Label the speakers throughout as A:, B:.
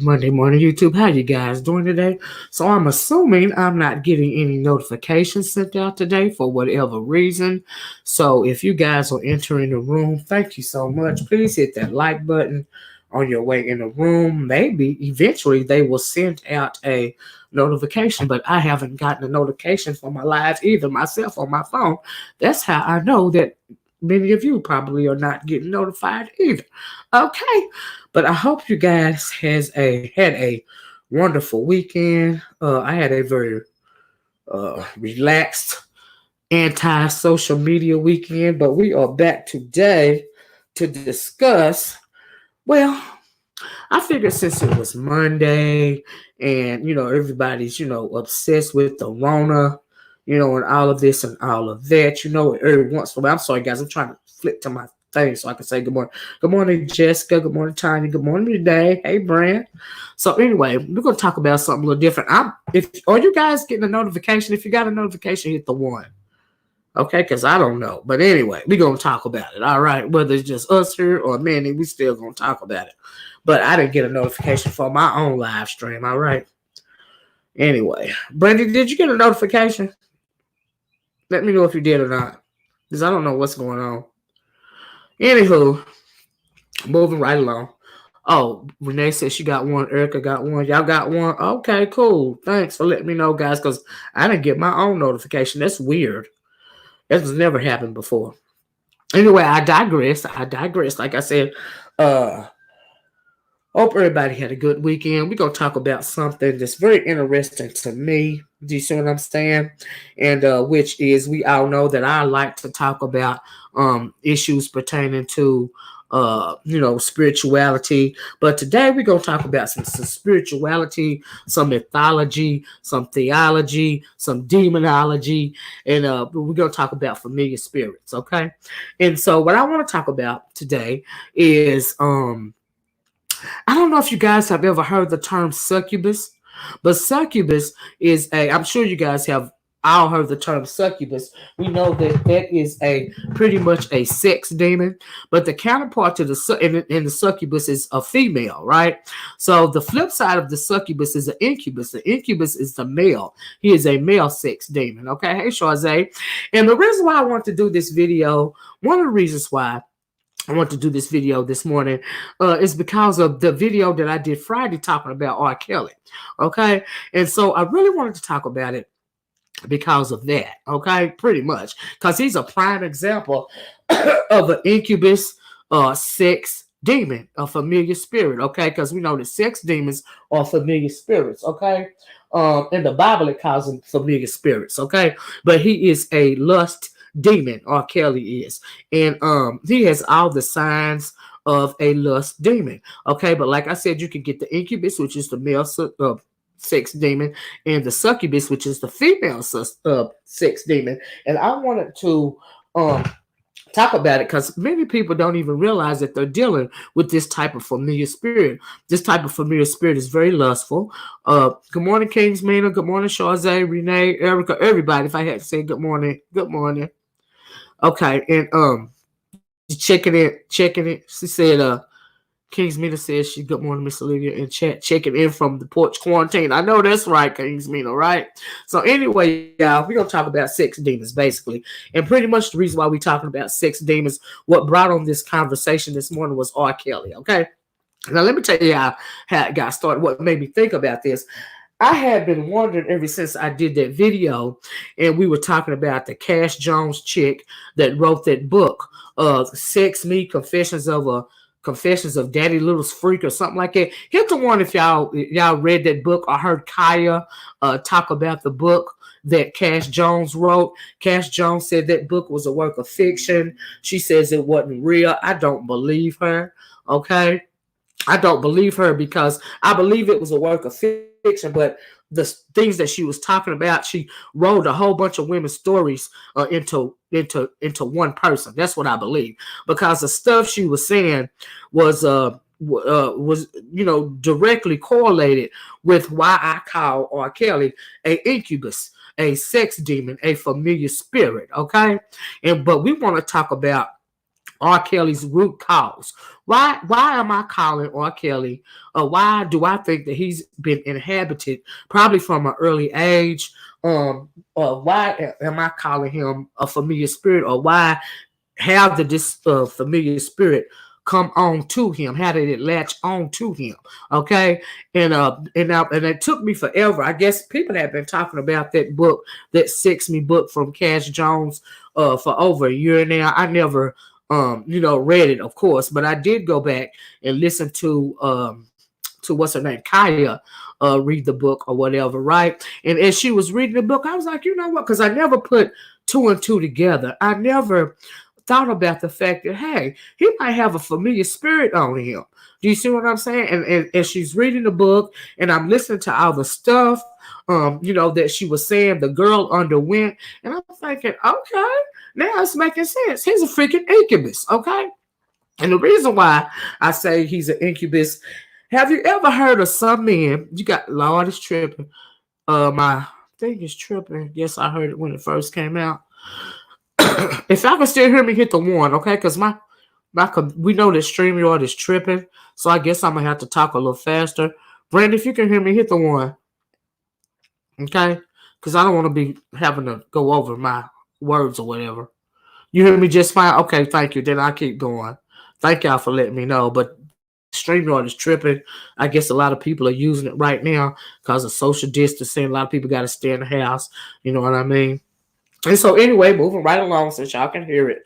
A: Monday morning, YouTube. How you guys doing today? So I'm assuming I'm not getting any notifications sent out today for whatever reason. So if you guys are entering the room, thank you so much. Please hit that like button on your way in the room. Maybe eventually they will send out a notification, but I haven't gotten a notification for my live either myself on my phone. That's how I know that many of you probably are not getting notified either. Okay. But I hope you guys had a wonderful weekend. I had a very relaxed, anti-social media weekend. But we are back today to discuss. Well, I figured since it was Monday, and everybody's obsessed with the Rona, and all of this and all of that. Every once in a while. I'm sorry, guys. I'm trying to flip to my thing so I can say good morning. Good morning, Jessica. Good morning, Tanya. Good morning today. Hey, Brand. So anyway, we're gonna talk about something a little different. Are you guys getting a notification? If you got a notification, hit the one. Okay, because I don't know. But anyway, we're going to talk about it. All right. Whether it's just us here or many, we still going to talk about it. But I didn't get a notification for my own live stream. All right. Anyway, Brandy, did you get a notification? Let me know if you did or not. Because I don't know what's going on. Anywho, moving right along. Oh, Renee said she got one. Erica got one. Y'all got one? Okay, cool. Thanks for letting me know, guys, because I didn't get my own notification. That's weird. That has never happened before. Anyway, I digress. Like I said, hope everybody had a good weekend. We're going to talk about something that's very interesting to me. Do you see what I'm saying? And which is, we all know that I like to talk about issues pertaining to spirituality. But today we're going to talk about some spirituality, some mythology, some theology, some demonology, and we're going to talk about familiar spirits, okay? And so what I want to talk about today is, I don't know if you guys have ever heard the term succubus, but succubus is I'm sure you guys have all heard the term succubus. We know that that is pretty much a sex demon, but the counterpart to the succubus is a female, right? So the flip side of the succubus is an incubus. The incubus is the male. He is a male sex demon, okay? Hey, Chazé. And the reason why I want to do this video, one of the reasons why I want to do this video this morning is because of the video that I did Friday talking about R. Kelly, okay? And so I really wanted to talk about it because of that, okay? Pretty much. Because he's a prime example of an incubus sex demon, a familiar spirit, okay? Because we know that sex demons are familiar spirits, okay? In the Bible, it calls them familiar spirits, okay? But he is a lust demon, R. Kelly is. And he has all the signs of a lust demon, okay? But like I said, you can get the incubus, which is the male sex demon, and the succubus, which is the female sex demon. And I wanted to talk about it because many people don't even realize that they're dealing with this type of familiar spirit. This type of familiar spirit is very lustful. Good morning, Kings Mina. Good morning, Chazé, Renee, Erica, everybody. If I had to say good morning, good morning. Okay, and checking it. She said, Kings Mina says she good morning, Miss Olivia, in chat, checking in from the porch quarantine. I know that's right, Kings Mina, right? So anyway, y'all, we're going to talk about sex demons, basically. And pretty much the reason why we're talking about sex demons, what brought on this conversation this morning was R. Kelly, okay? Now, let me tell you how it got started, what made me think about this. I had been wondering ever since I did that video, and we were talking about the Cash Jones chick that wrote that book, Sex Me, Confessions of Daddy Little's Freak or something like that. Hit the one if y'all read that book or heard Kaya talk about the book that Cash Jones wrote. Cash Jones said that book was a work of fiction. She says it wasn't real. I don't believe her, okay? I don't believe her because I believe it was a work of fiction, but the things that she was talking about, she wrote a whole bunch of women's stories into one person. That's what I believe, because the stuff she was saying was directly correlated with why I call R. Kelly a incubus, a sex demon, a familiar spirit. Okay, but we want to talk about R. Kelly's root cause. Why am I calling R. Kelly? Why do I think that he's been inhabited probably from an early age? Why am I calling him a familiar spirit, or why how did this familiar spirit come on to him? How did it latch on to him? Okay, and it took me forever. I guess people have been talking about that book, that Sex Me book from Cash Jones, for over a year now. I never read it, of course, but I did go back and listen to what's her name, Kaya, read the book or whatever, right? And as she was reading the book, I was like, you know what? Because I never put two and two together. I never thought about the fact that, hey, he might have a familiar spirit on him. Do you see what I'm saying? And she's reading the book, and I'm listening to all the stuff, that she was saying the girl underwent, and I'm thinking, okay, now it's making sense. He's a freaking incubus, okay? And the reason why I say he's an incubus, have you ever heard of some men? You got Lord is tripping. My thing is tripping. Yes, I heard it when it first came out. If y'all can still hear me, hit the one, okay? Because we know that StreamYard is tripping, so I guess I'm gonna have to talk a little faster. Brandon, if you can hear me, hit the one, okay? Because I don't want to be having to go over my words or whatever. You hear me just fine? Okay, thank you. Then I keep going. Thank y'all for letting me know. But StreamYard is tripping. I guess a lot of people are using it right now because of social distancing. A lot of people got to stay in the house. You know what I mean? And so anyway, moving right along, since y'all can hear it,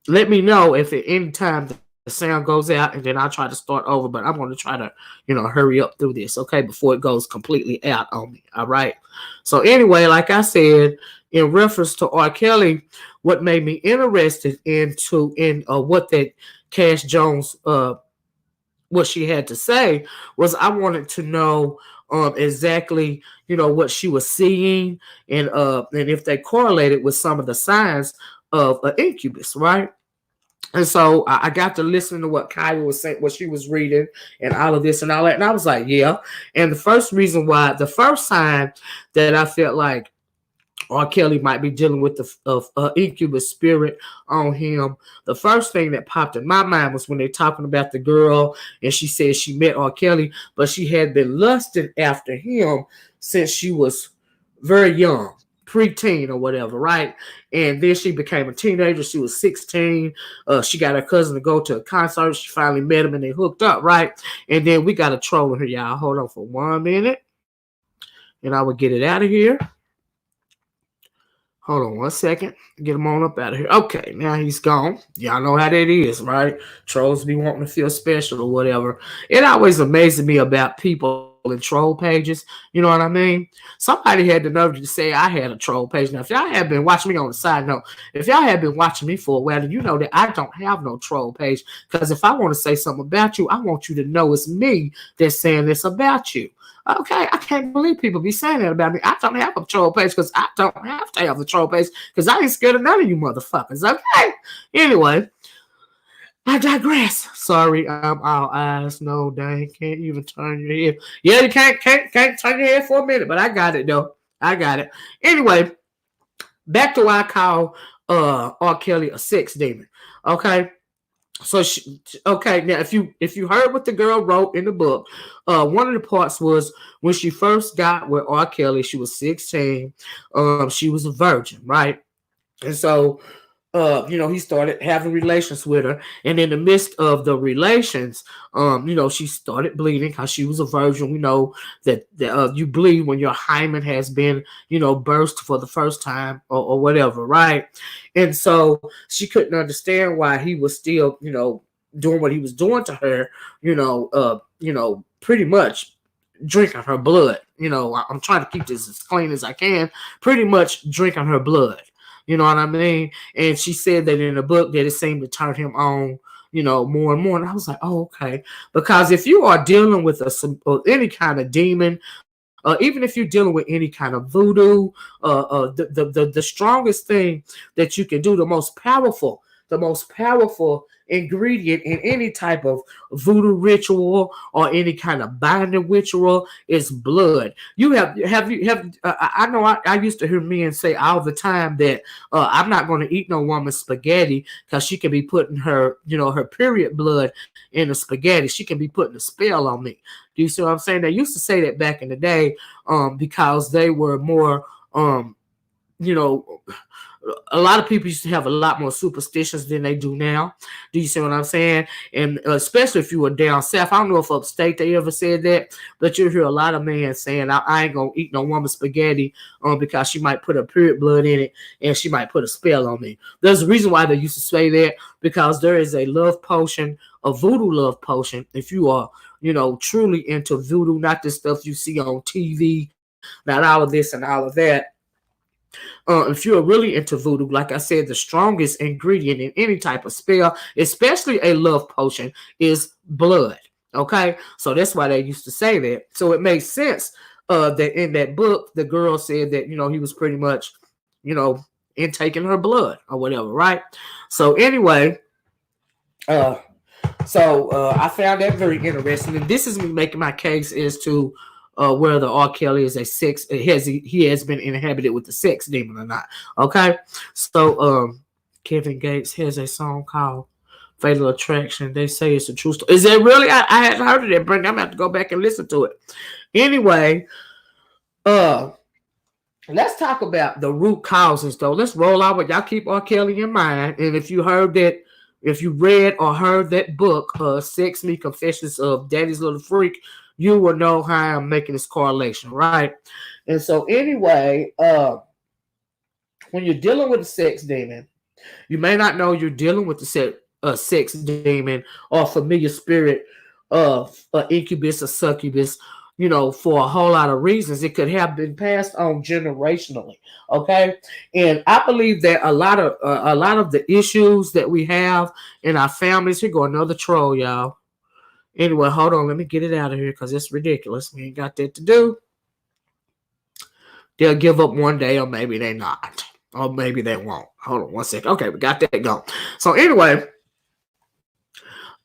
A: let me know if at any time the sound goes out, and then I'll try to start over. But I'm going to try to, hurry up through this, okay, before it goes completely out on me. All right. So anyway, like I said, in reference to R. Kelly, what made me interested in what that Cash Jones, what she had to say, was I wanted to know exactly, what she was seeing, and if they correlated with some of the signs of an incubus, right? And so I got to listen to what Kaya was saying, what she was reading, and all of this and all that. And I was like, yeah. And the first sign that I felt like R. Kelly might be dealing with the incubus spirit on him, the first thing that popped in my mind was when they're talking about the girl, and she said she met R. Kelly, but she had been lusting after him since she was very young, preteen or whatever, right? And then she became a teenager. She was 16. She got her cousin to go to a concert. She finally met him, and they hooked up, right? And then we got a troll in here, y'all. Hold on for 1 minute, and I will get it out of here. Hold on 1 second. Get him on up out of here. Okay, now he's gone. Y'all know how that is, right? Trolls be wanting to feel special or whatever. It always amazes me about people in troll pages. You know what I mean? Somebody had the nerve to say I had a troll page. Now, if y'all have been watching me on the side note, if y'all have been watching me for a while, then you know that I don't have no troll page. Because if I want to say something about you, I want you to know it's me that's saying this about you. Okay, I can't believe people be saying that about me. I don't have a troll page because I don't have to have a troll page because I ain't scared of none of you motherfuckers. Okay, anyway, I digress. Sorry, I'm all eyes. No, dang, can't even turn your head. Yeah, you can't turn your head for a minute, but I got it though. I got it. Anyway, back to why I call R. Kelly a sex demon. Okay. So now if you heard what the girl wrote in the book, one of the parts was when she first got with R. Kelly, she was 16. She was a virgin, right? And so he started having relations with her, and in the midst of the relations, she started bleeding because she was a virgin. We know that you bleed when your hymen has been, burst for the first time or whatever, right? And so she couldn't understand why he was still, doing what he was doing to her, pretty much drinking her blood. I'm trying to keep this as clean as I can. Pretty much drinking her blood. You know what I mean? And she said that in the book that it seemed to turn him on, more and more. And I was like, oh, okay. Because if you are dealing with any kind of demon, even if you're dealing with any kind of voodoo, the strongest thing that you can do, the most powerful ingredient in any type of voodoo ritual or any kind of binding ritual is blood. You have I know I used to hear men say all the time that I'm not going to eat no woman's spaghetti because she can be putting her, her period blood in the spaghetti. She can be putting a spell on me. Do you see what I'm saying? They used to say that back in the day, because they were more, you know, a lot of people used to have a lot more superstitions than they do now. Do you see what I'm saying? And especially if you were down south. I don't know if upstate they ever said that, but you'll hear a lot of men saying, I ain't going to eat no woman's spaghetti because she might put her period blood in it and she might put a spell on me. There's a reason why they used to say that, because there is a love potion, a voodoo love potion. If you are, truly into voodoo, not the stuff you see on TV, not all of this and all of that. If you're really into voodoo, like I said, the strongest ingredient in any type of spell, especially a love potion, is blood. Okay, so that's why they used to say that. So it makes sense that in that book, the girl said that he was pretty much, intaking her blood or whatever, right? So anyway, I found that very interesting, and this is me making my case as to whether R. Kelly is he has been inhabited with the sex demon or not. Okay, so Kevin Gates has a song called "Fatal Attraction." They say it's a true story. Is it really? I hadn't heard of that, Brent. I'm gonna have to go back and listen to it. Anyway, let's talk about the root causes, though. Let's roll out with y'all. Keep R. Kelly in mind, and if you read or heard that book, Sex Me Confessions of Daddy's Little Freak, you will know how I'm making this correlation, right? And so anyway, when you're dealing with a sex demon, you may not know you're dealing with the sex demon or familiar spirit of incubus or succubus, for a whole lot of reasons. It could have been passed on generationally, okay? And I believe that a lot of the issues that we have in our families, here go another troll, y'all. Anyway, hold on. Let me get it out of here because it's ridiculous. We ain't got that to do. They'll give up one day, or maybe they not. Or maybe they won't. Hold on one second. Okay, we got that going. So anyway,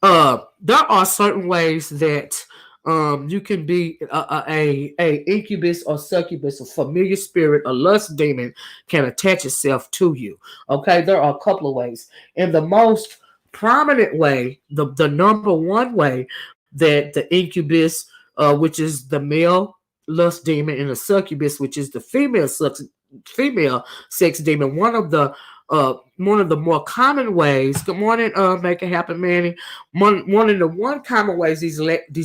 A: there are certain ways that you can be a incubus or succubus, a familiar spirit, a lust demon can attach itself to you. Okay, there are a couple of ways. And the most prominent way, the number one way that the incubus, which is the male lust demon, and the succubus, which is the female sex demon, one of the more common ways. Good morning, make it happen, Manny. One of the common ways these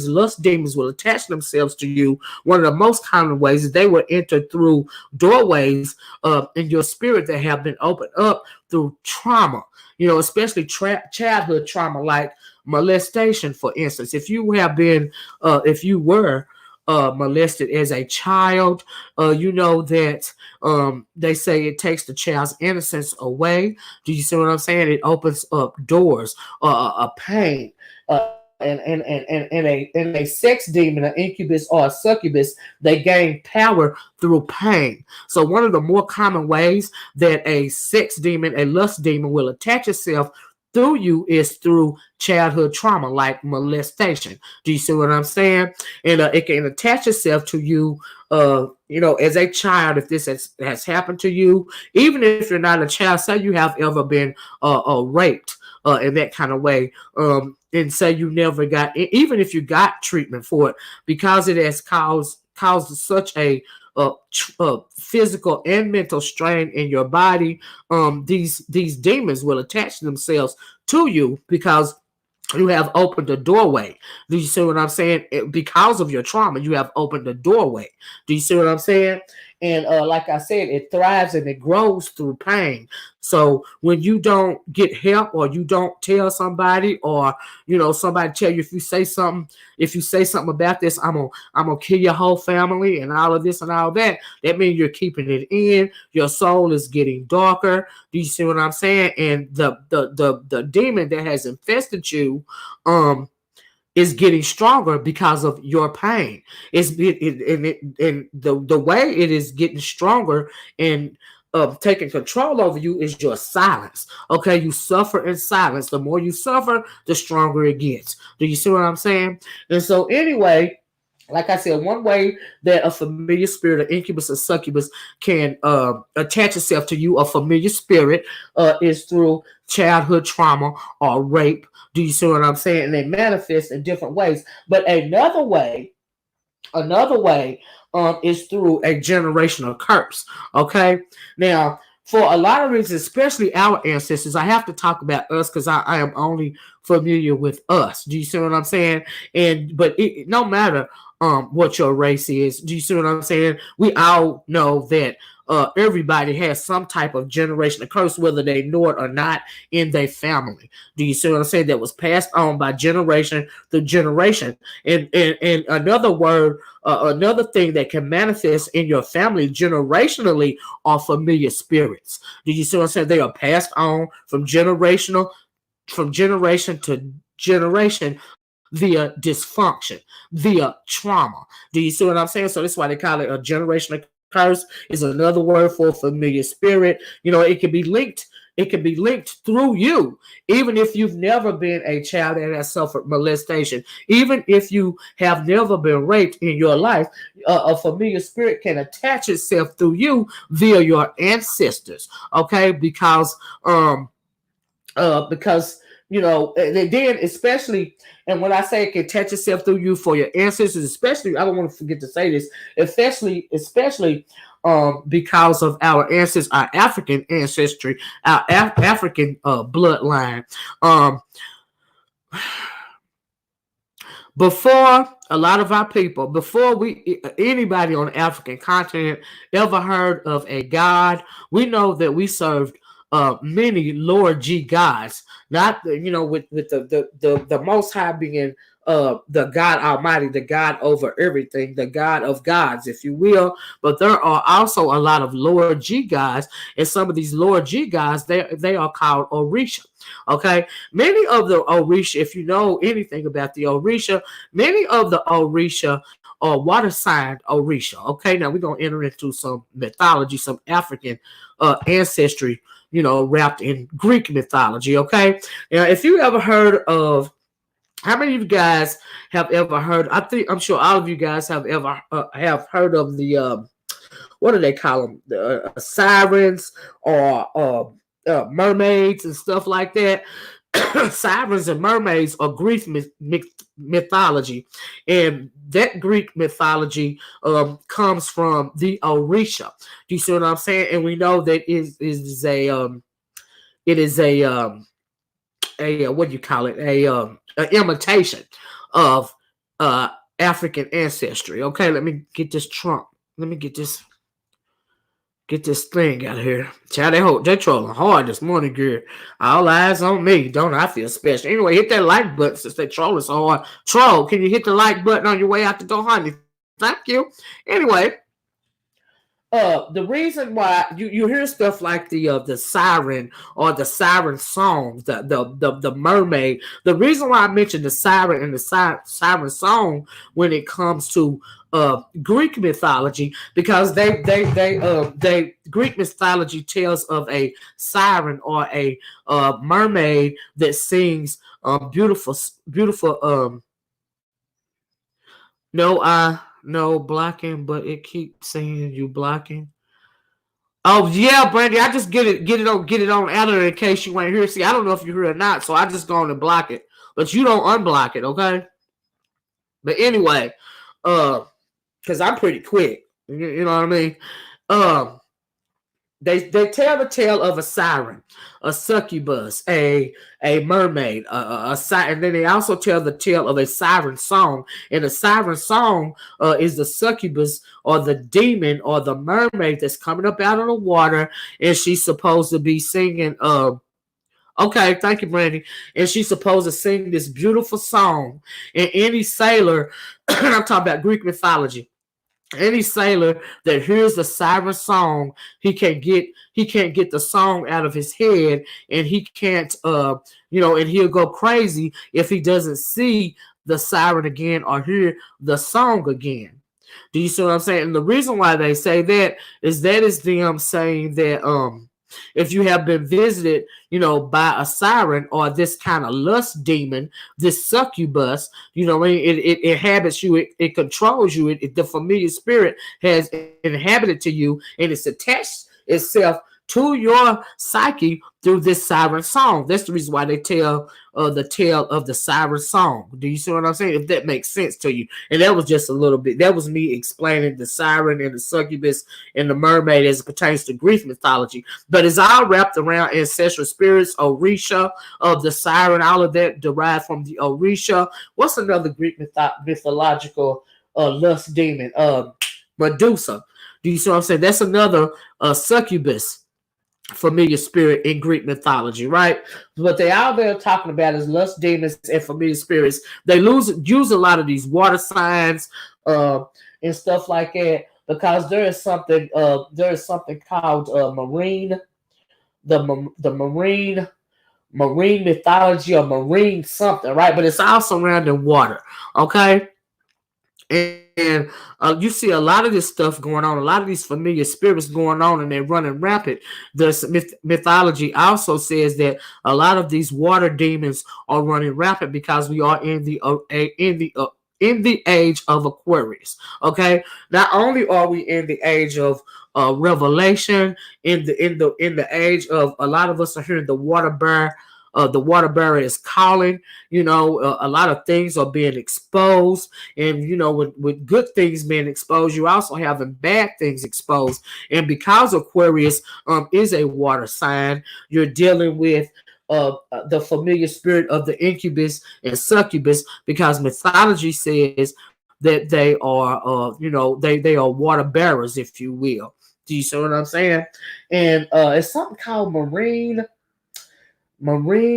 A: lust demons will attach themselves to you. One of the most common ways is they will enter through doorways in your spirit that have been opened up through trauma. Especially childhood trauma, like molestation, for instance. If you were molested as a child, that they say it takes the child's innocence away. Do you see what I'm saying? It opens up doors, a pain. And a sex demon, an incubus or a succubus, they gain power through pain. So one of the more common ways that a sex demon, a lust demon, will attach itself through you is through childhood trauma, like molestation. Do you see what I'm saying? And it can attach itself to you, as a child. If this has happened to you, even if you're not a child, say you have ever been raped in that kind of way, and say you never got, even if you got treatment for it, because it has caused such a physical and mental strain in your body, these demons will attach themselves to you because you have opened the doorway. Do you see what I'm saying? Because of your trauma, you have opened the doorway. Do you see what I'm saying? And like I said, it thrives and it grows through pain. So when you don't get help, or you don't tell somebody, or somebody tell you, if you say something about this, I'm gonna kill your whole family and all of this and all that, that means you're keeping it in. Your soul is getting darker. Do you see what I'm saying? And the demon that has infested you is getting stronger because of your pain. And the way it is getting stronger, and taking control over you is your silence. Okay, you suffer in silence. The more you suffer, the stronger it gets. Do you see what I'm saying? And so anyway, like I said, one way that a familiar spirit, or incubus or succubus, can attach itself to you, a familiar spirit, is through childhood trauma or rape. Do you see what I'm saying? And they manifest in different ways. But another way is through a generational curse. Okay, now for a lot of reasons, especially our ancestors, I have to talk about us because I am only familiar with us. Do you see what I'm saying? And but no matter what your race is, do you see what I'm saying? We all know that everybody has some type of generational curse, whether they know it or not, in their family. Do you see what I'm saying? That was passed on by generation to generation. And another word, another thing that can manifest in your family generationally are familiar spirits. Do you see what I'm saying? They are passed on from generation to generation via dysfunction, via trauma. Do you see what I'm saying? So that's why they call it a generational curse. Is another word for a familiar spirit. You know, it can be linked. It can be linked through you, even if you've never been a child that has suffered molestation, even if you have never been raped in your life. A familiar spirit can attach itself through you via your ancestors. Okay, because you know, and then especially, and when I say it can attach itself through you for your ancestors, especially, I don't want to forget to say this, especially because of our ancestors, our African ancestry, our African bloodline. Before a lot of our people, before anybody on the African continent ever heard of a god, we know that we served many Lord G gods, not with the Most High being the God Almighty, the God over everything, the God of gods, if you will. But there are also a lot of Lord G gods, and some of these Lord G gods, they are called Orisha. Okay, many of the Orisha, if you know anything about the Orisha, many of the Orisha are water sign Orisha. Okay, now we're gonna enter into some mythology, some African ancestry, wrapped in Greek mythology. Okay, now if you ever heard of, how many of you guys have ever heard? I'm sure all of you guys have ever have heard of the what do they call them? The sirens or mermaids and stuff like that. Sirens and mermaids are Greek mythology, and that Greek mythology comes from the Orisha. Do you see what I'm saying? And we know that it is a what do you call it? An imitation of African ancestry. Okay, let me get this Trump. Let me get this thing out of here. Child, they trolling hard this morning, girl. All eyes on me. Don't I feel special? Anyway, hit that like button since they trolling so hard. Troll, can you hit the like button on your way out the door, honey? Thank you. Anyway, the reason why you hear stuff like the siren or the siren song, the mermaid. The reason why I mentioned the siren and the siren song when it comes to Greek mythology, because they Greek mythology tells of a siren or a mermaid that sings beautiful. No blocking, but it keeps saying you blocking. Oh yeah, Brandy, I just get it on out of there in case you ain't here. See, I don't know if you're here or not, so I just go on and block it. But you don't unblock it, okay? But anyway, because I'm pretty quick. You know what I mean? They tell the tale of a siren, a succubus, a mermaid, a siren, and then they also tell the tale of a siren song. And a siren song is the succubus or the demon or the mermaid that's coming up out of the water, and she's supposed to be singing. Okay, thank you, Brandy. And she's supposed to sing this beautiful song. And any sailor, I'm talking about Greek mythology. Any sailor that hears the siren song, he can't get the song out of his head, and he can't and he'll go crazy if he doesn't see the siren again or hear the song again. Do you see what I'm saying? And the reason why they say that is them saying that if you have been visited, by a siren or this kind of lust demon, this succubus, it inhabits you, it controls you, the familiar spirit has inhabited to you, and it's attached itself to your psyche through this siren song. That's the reason why they tell the tale of the siren song. Do you see what I'm saying? If that makes sense to you. And that was just a little bit. That was me explaining the siren and the succubus and the mermaid as it pertains to Greek mythology. But it's all wrapped around ancestral spirits, Orisha, of the siren, all of that derived from the Orisha. What's another Greek mythological lust demon? Medusa. Do you see what I'm saying? That's another succubus familiar spirit in Greek mythology, right? What they out there talking about is lust demons and familiar spirits. They use a lot of these water signs and stuff like that because there is something called marine mythology or marine something, right? But it's all surrounding water, okay? And you see a lot of this stuff going on, a lot of these familiar spirits going on, and they're running rapid. The mythology also says that a lot of these water demons are running rapid because we are in the age of Aquarius. Okay, not only are we in the age of revelation, in the age of a lot of us are hearing the water bear. The water bearer is calling. A lot of things are being exposed, and with good things being exposed, you also having bad things exposed. And because Aquarius is a water sign, you're dealing with the familiar spirit of the incubus and succubus, because mythology says that they are they are water bearers, if you will. Do you see what I'm saying? And it's something called marine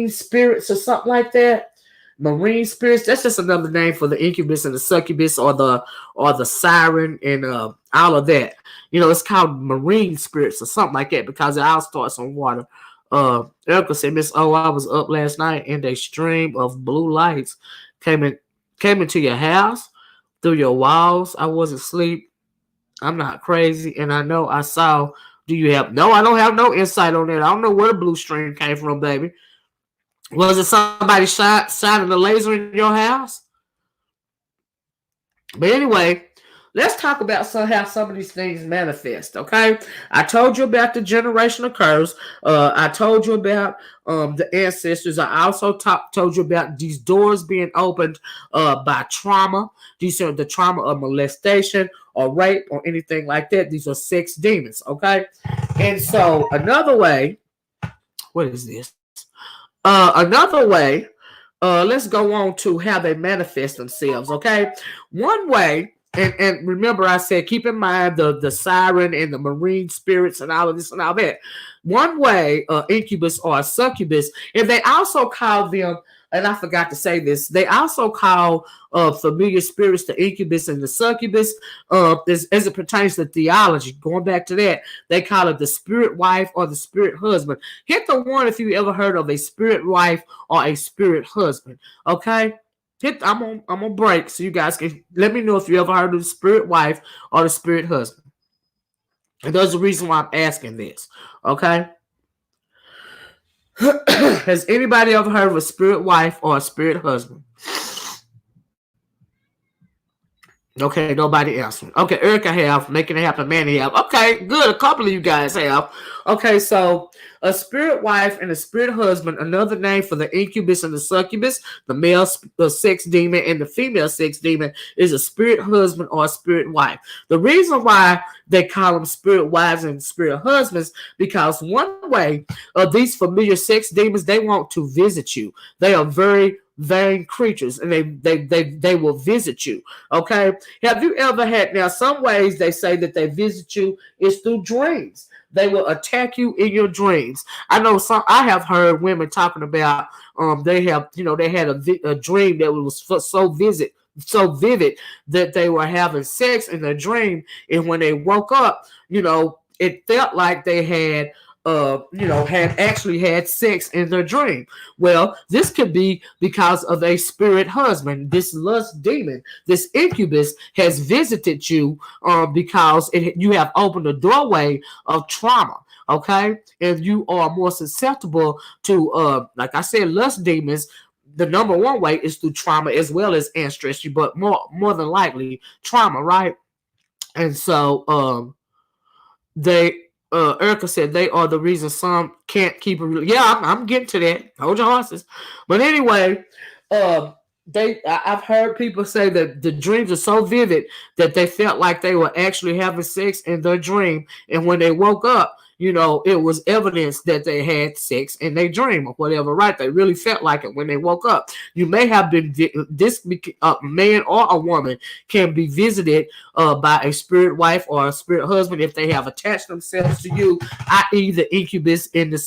A: spirits or something like that. Marine spirits, that's just another name for the incubus and the succubus or the siren and all of that. It's called marine spirits or something like that because it all starts on water. Erica said, Miss O, I was up last night and a stream of blue lights came into your house through your walls. I wasn't asleep. I'm not crazy, and I know I saw. Do you have? No, I don't have no insight on that. I don't know where the blue stream came from, baby. Was it somebody shining a laser in your house? But anyway, let's talk about how some of these things manifest, okay? I told you about the generational curse. I told you about the ancestors. I also told you about these doors being opened by trauma. These are the trauma of molestation or rape or anything like that. These are sex demons, okay? And so another way, what is this? Another way, let's go on to how they manifest themselves, okay? One way, and remember I said, keep in mind the siren and the marine spirits and all of this and all that. One way, incubus or succubus, and they also call them, and I forgot to say this, they also call familiar spirits the incubus and the succubus as it pertains to theology. Going back to that, they call it the spirit wife or the spirit husband. Hit the one if you ever heard of a spirit wife or a spirit husband, okay? I'm on break so you guys can let me know if you ever heard of the spirit wife or the spirit husband. And there's a reason why I'm asking this, okay? Has anybody ever heard of a spirit wife or a spirit husband? Okay, nobody else. Okay, Erica have, making it happen, Manny have. Okay, good. A couple of you guys have. Okay, so a spirit wife and a spirit husband, another name for the incubus and the succubus, the male sex demon and the female sex demon, is a spirit husband or a spirit wife. The reason why they call them spirit wives and spirit husbands, because one way of these familiar sex demons, they want to visit you. They are very vain creatures, and they will visit you. Okay, have you ever had, now some ways they say that they visit you is through dreams. They will attack you in your dreams. I know I have heard women talking about they had a dream that was so vivid that they were having sex in their dream, and when they woke up, it felt like they had had actually had sex in their dream. Well, this could be because of a spirit husband. This lust demon, this incubus, has visited you because you have opened a doorway of trauma. Okay, and you are more susceptible to, like I said, lust demons. The number one way is through trauma as well as ancestry, but more than likely trauma, right? And so they Erica said they are the reason some can't keep a yeah, I'm getting to that. Hold your horses. But anyway, I've heard people say that the dreams are so vivid that they felt like they were actually having sex in their dream, and when they woke up, it was evidence that they had sex in their dream or whatever, right? They really felt like it when they woke up. You may have been this man or a woman can be visited by a spirit wife or a spirit husband if they have attached themselves to you, i.e., the incubus and the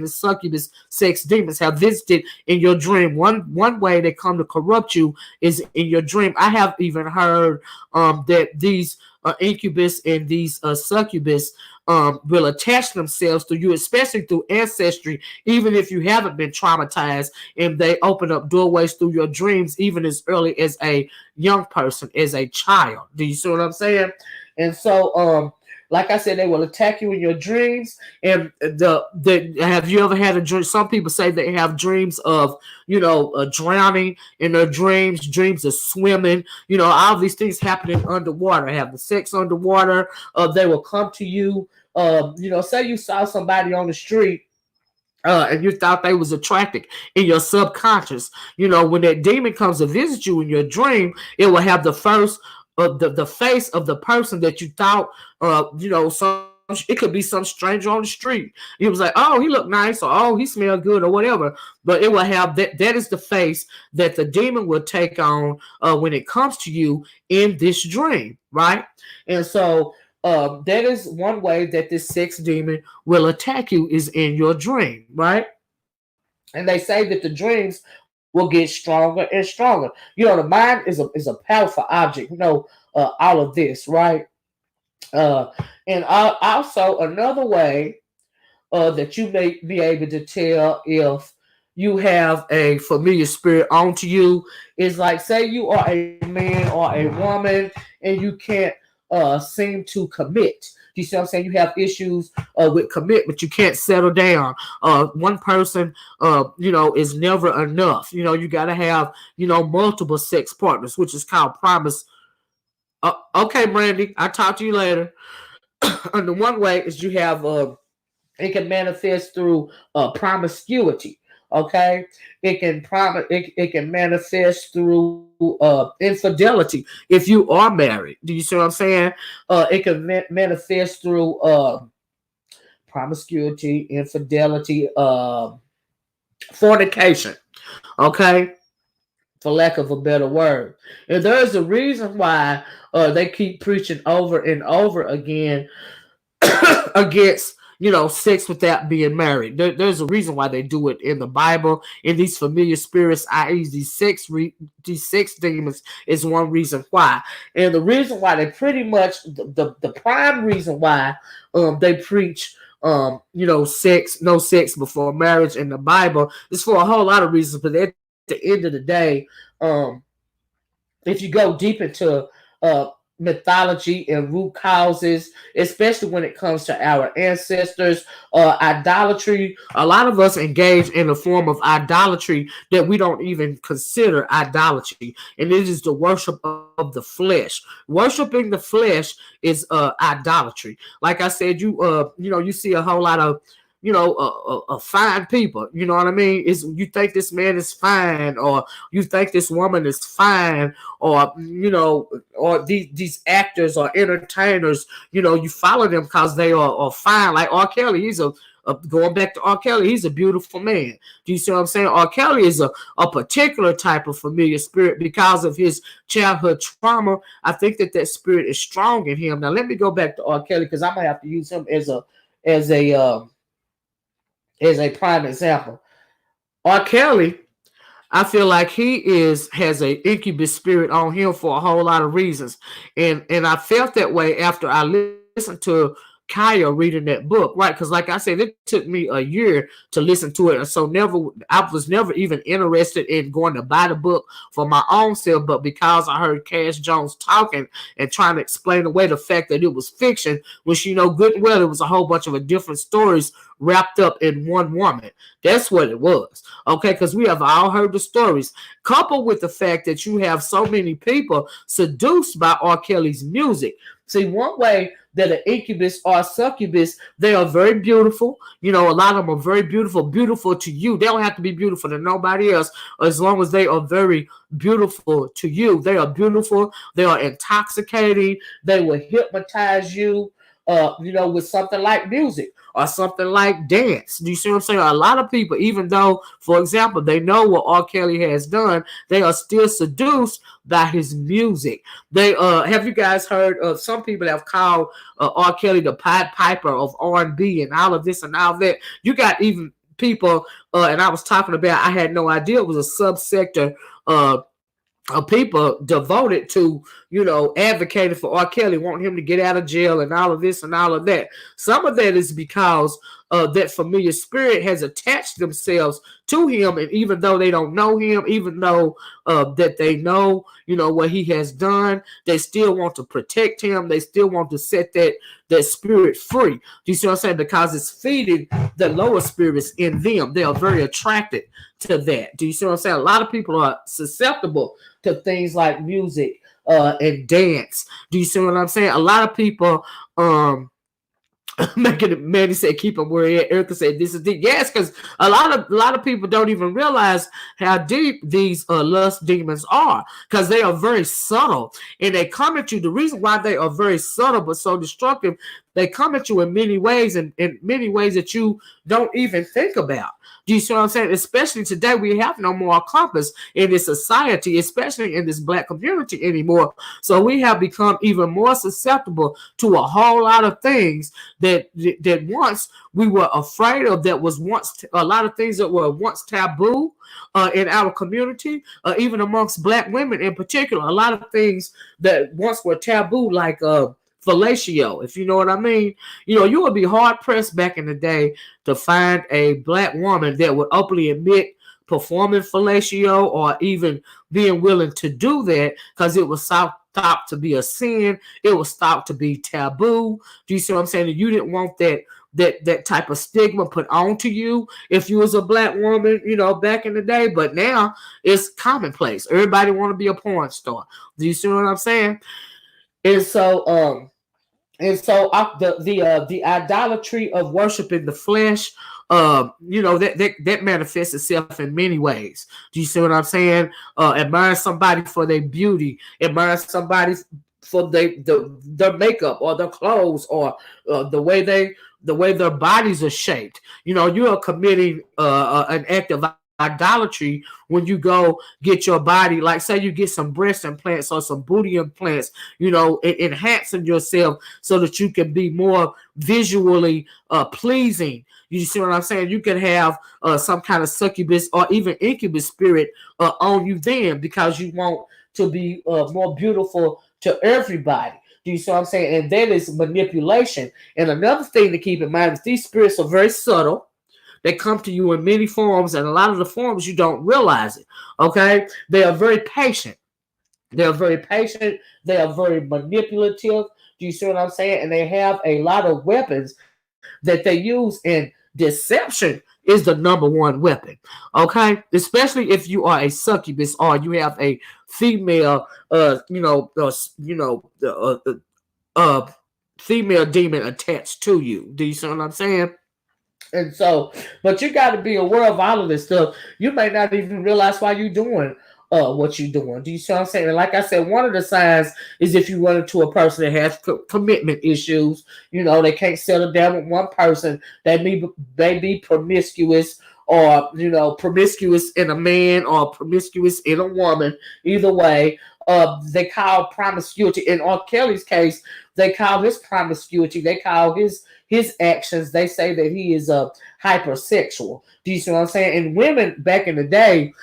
A: succubus sex demons have visited in your dream. One way they come to corrupt you is in your dream. I have even heard that these incubus and these succubus will attach themselves to you, especially through ancestry, even if you haven't been traumatized, and they open up doorways through your dreams, even as early as a young person, as a child. Do you see what I'm saying? And so, like I said, they will attack you in your dreams. And have you ever had a dream? Some people say they have dreams of, drowning in their dreams of swimming, all these things happening underwater, having sex underwater. They will come to you. Say you saw somebody on the street and you thought they was attractive in your subconscious. When that demon comes to visit you in your dream, it will have the face of the person that you thought, it could be some stranger on the street. It was like, oh, he looked nice, or oh, he smelled good, or whatever. But it will have that is the face that the demon will take on when it comes to you in this dream, right? And so that is one way that this sex demon will attack you, is in your dream, right? And they say that the dreams will get stronger and stronger. The mind is a powerful object. All of this, right? And also another way that you may be able to tell if you have a familiar spirit onto you is, like, say you are a man or a woman and you can't seem to commit. You see what I'm saying? You have issues with commitment. You can't settle down. One person, is never enough. You got to have, multiple sex partners, which is called promise. Okay, Brandy, I'll talk to you later. And the one way is you have, it can manifest through promiscuity. Okay, it can manifest through infidelity if you are married. Do you see what I'm saying? It can manifest through promiscuity, infidelity, fornication. Okay, for lack of a better word. And there's a reason why they keep preaching over and over again against sex without being married. There's a reason why they do it in the Bible. And these familiar spirits, i.e., these sex demons, is one reason why. And the reason why they pretty much the prime reason why they preach no sex before marriage in the Bible is for a whole lot of reasons. But at the end of the day, if you go deep into mythology and root causes, especially when it comes to our ancestors, idolatry, a lot of us engage in a form of idolatry that we don't even consider idolatry, and it is the worship of the flesh. Worshiping the flesh is idolatry. Like I said, you see a whole lot of fine people. You know what I mean? You think this man is fine, or you think this woman is fine, or or these actors or entertainers. You follow them because they are fine. Like R. Kelly, he's going back to R. Kelly, he's a beautiful man. Do you see what I'm saying? R. Kelly is a particular type of familiar spirit because of his childhood trauma. I think that spirit is strong in him. Now let me go back to R. Kelly because I'm gonna have to use him as a prime example. R. Kelly, I feel like he has an incubus spirit on him for a whole lot of reasons, and I felt that way after I listened to Kaya reading that book, right? Because like I said, it took me a year to listen to it, and so I was never even interested in going to buy the book for my own self. But because I heard Cash Jones talking and trying to explain away the fact that it was fiction, which you know good and well, it was a whole bunch of different stories wrapped up in one woman. That's what it was, okay? Because we have all heard the stories, coupled with the fact that you have so many people seduced by R. Kelly's music. See, one way that an incubus or a succubus, they are very beautiful. You know, a lot of them are very beautiful, beautiful to you. They don't have to be beautiful to nobody else, as long as they are very beautiful to you. They are beautiful. They are intoxicating. They will hypnotize you, you know, with something like music or something like dance. Do you see what I'm saying? A lot of people, even though, for example, they know what R. Kelly has done, they are still seduced by his music. They have you guys heard of some people have called R. Kelly the Pied Piper of R&B and all of this and all that. You got even people, and I was talking about, I had no idea it was a subsector of people devoted to, you know, advocating for R. Kelly, wanting him to get out of jail and all of this and all of that. Some of that is because that familiar spirit has attached themselves to him, and even though they don't know him, even though that they know, you know, what he has done, they still want to protect him. They still want to set that spirit free. Do you see what I'm saying? Because it's feeding the lower spirits in them. They are very attracted to that. Do you see what I'm saying? A lot of people are susceptible to things like music and dance. Do you see what I'm saying? A lot of people making it, Manny said keep them where he at. Erica said this is deep. Yes, because a lot of people don't even realize how deep these lust demons are, because they are very subtle and they come at you. The reason why they are very subtle but so destructive, they come at you in many ways, and in many ways that you don't even think about. Do you see what I'm saying? Especially today, we have no more compass in this society, especially in this black community anymore. So we have become even more susceptible to a whole lot of things that once we were afraid of, that was once a lot of things that were once taboo in our community, even amongst black women in particular. A lot of things that once were taboo, like fellatio, if you know what I mean. You know, you would be hard pressed back in the day to find a black woman that would openly admit performing fellatio or even being willing to do that, because it was thought to be a sin. It was thought to be taboo. Do you see what I'm saying? You didn't want that type of stigma put onto you if you was a black woman, you know, back in the day. But now it's commonplace. Everybody want to be a porn star. Do you see what I'm saying? And so the idolatry of worshiping the flesh, you know, that manifests itself in many ways. Do you see what I'm saying? Admire somebody for their beauty, admire somebody for their makeup or their clothes, or the way their bodies are shaped. You know, you are committing an act of idolatry when you go get your body, like say you get some breast implants or some booty implants, you know, enhancing yourself so that you can be more visually pleasing. You see what I'm saying? You can have some kind of succubus or even incubus spirit on you then, because you want to be more beautiful to everybody. Do you see what I'm saying? And that is manipulation. And another thing to keep in mind is these spirits are very subtle. They come to you in many forms, and a lot of the forms you don't realize it. Okay? They are very patient. They are very patient. They are very manipulative. Do you see what I'm saying? And they have a lot of weapons that they use, and deception is the number one weapon. Okay? Especially if you are a succubus or you have a female, female demon attached to you. Do you see what I'm saying? And so, but you got to be aware of all of this stuff. You may not even realize why you're doing what you're doing. Do you see what I'm saying? And like I said, one of the signs is if you run into a person that has commitment issues. You know, they can't settle down with one person. They may be promiscuous, or, you know, promiscuous in a man or promiscuous in a woman. Either way, they call promiscuity. In R. Kelly's case, they call his promiscuity. They call his actions. They say that he is a hypersexual. Do you see what I'm saying? And women back in the day,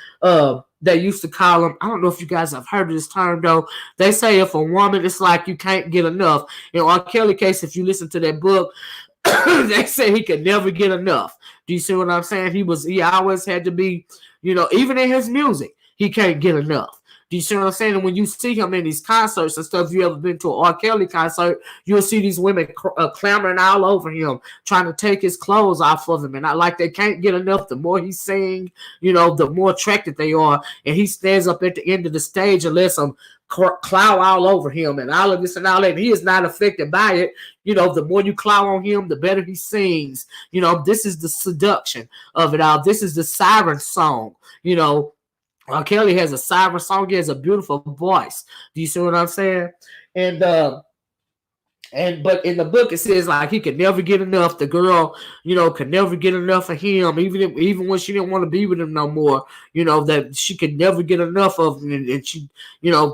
A: they used to call them. I don't know if you guys have heard of this term though. They say if a woman, it's like you can't get enough. In R. Kelly case, if you listen to that book, they say he could never get enough. Do you see what I'm saying? He always had to be, even in his music, he can't get enough. Do you see what I'm saying? And when you see him in these concerts and stuff, if you ever been to an R. Kelly concert, you'll see these women clamoring all over him, trying to take his clothes off of him. And they can't get enough. The more he sing, the more attracted they are. And he stands up at the end of the stage and lets them claw all over him and all of this and all that. And he is not affected by it. The more you claw on him, the better he sings. This is the seduction of it all. This is the siren song. Kelly has a siren song. He has a beautiful voice. Do you see what I'm saying? But in the book it says like he could never get enough. The girl, could never get enough of him, even when she didn't want to be with him no more. That she could never get enough of him, and she,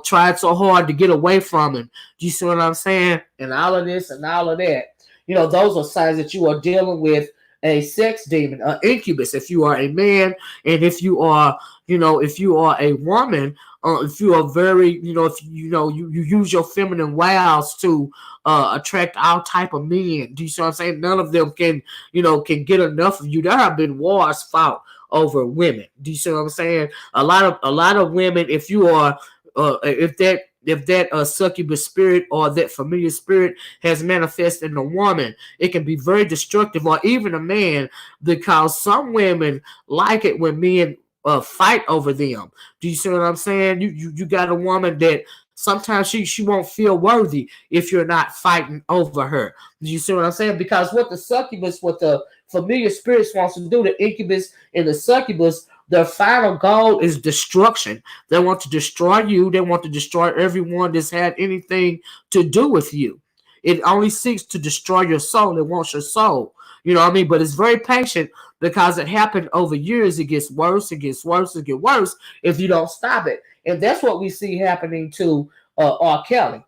A: tried so hard to get away from him. Do you see what I'm saying? And all of this and all of that. Those are signs that you are dealing with a sex demon, an incubus. If you are a man, and if you are, if you are a woman, if you are very, if you use your feminine wiles to attract all type of men. Do you see what I'm saying? None of them can get enough of you. There have been wars fought over women. Do you see what I'm saying? A lot of women, if you are, if that succubus spirit or that familiar spirit has manifested in a woman, it can be very destructive, or even a man, because some women like it when men fight over them. Do you see what I'm saying? You got a woman that sometimes she won't feel worthy if you're not fighting over her. Do you see what I'm saying? Because what the succubus, what the familiar spirits wants to do, the incubus and the succubus, their final goal is destruction. They want to destroy you. They want to destroy everyone that's had anything to do with you. It only seeks to destroy your soul. It wants your soul. You know what I mean? But it's very patient because it happened over years. It gets worse. It gets worse. It gets worse if you don't stop it. And that's what we see happening to R. Kelly.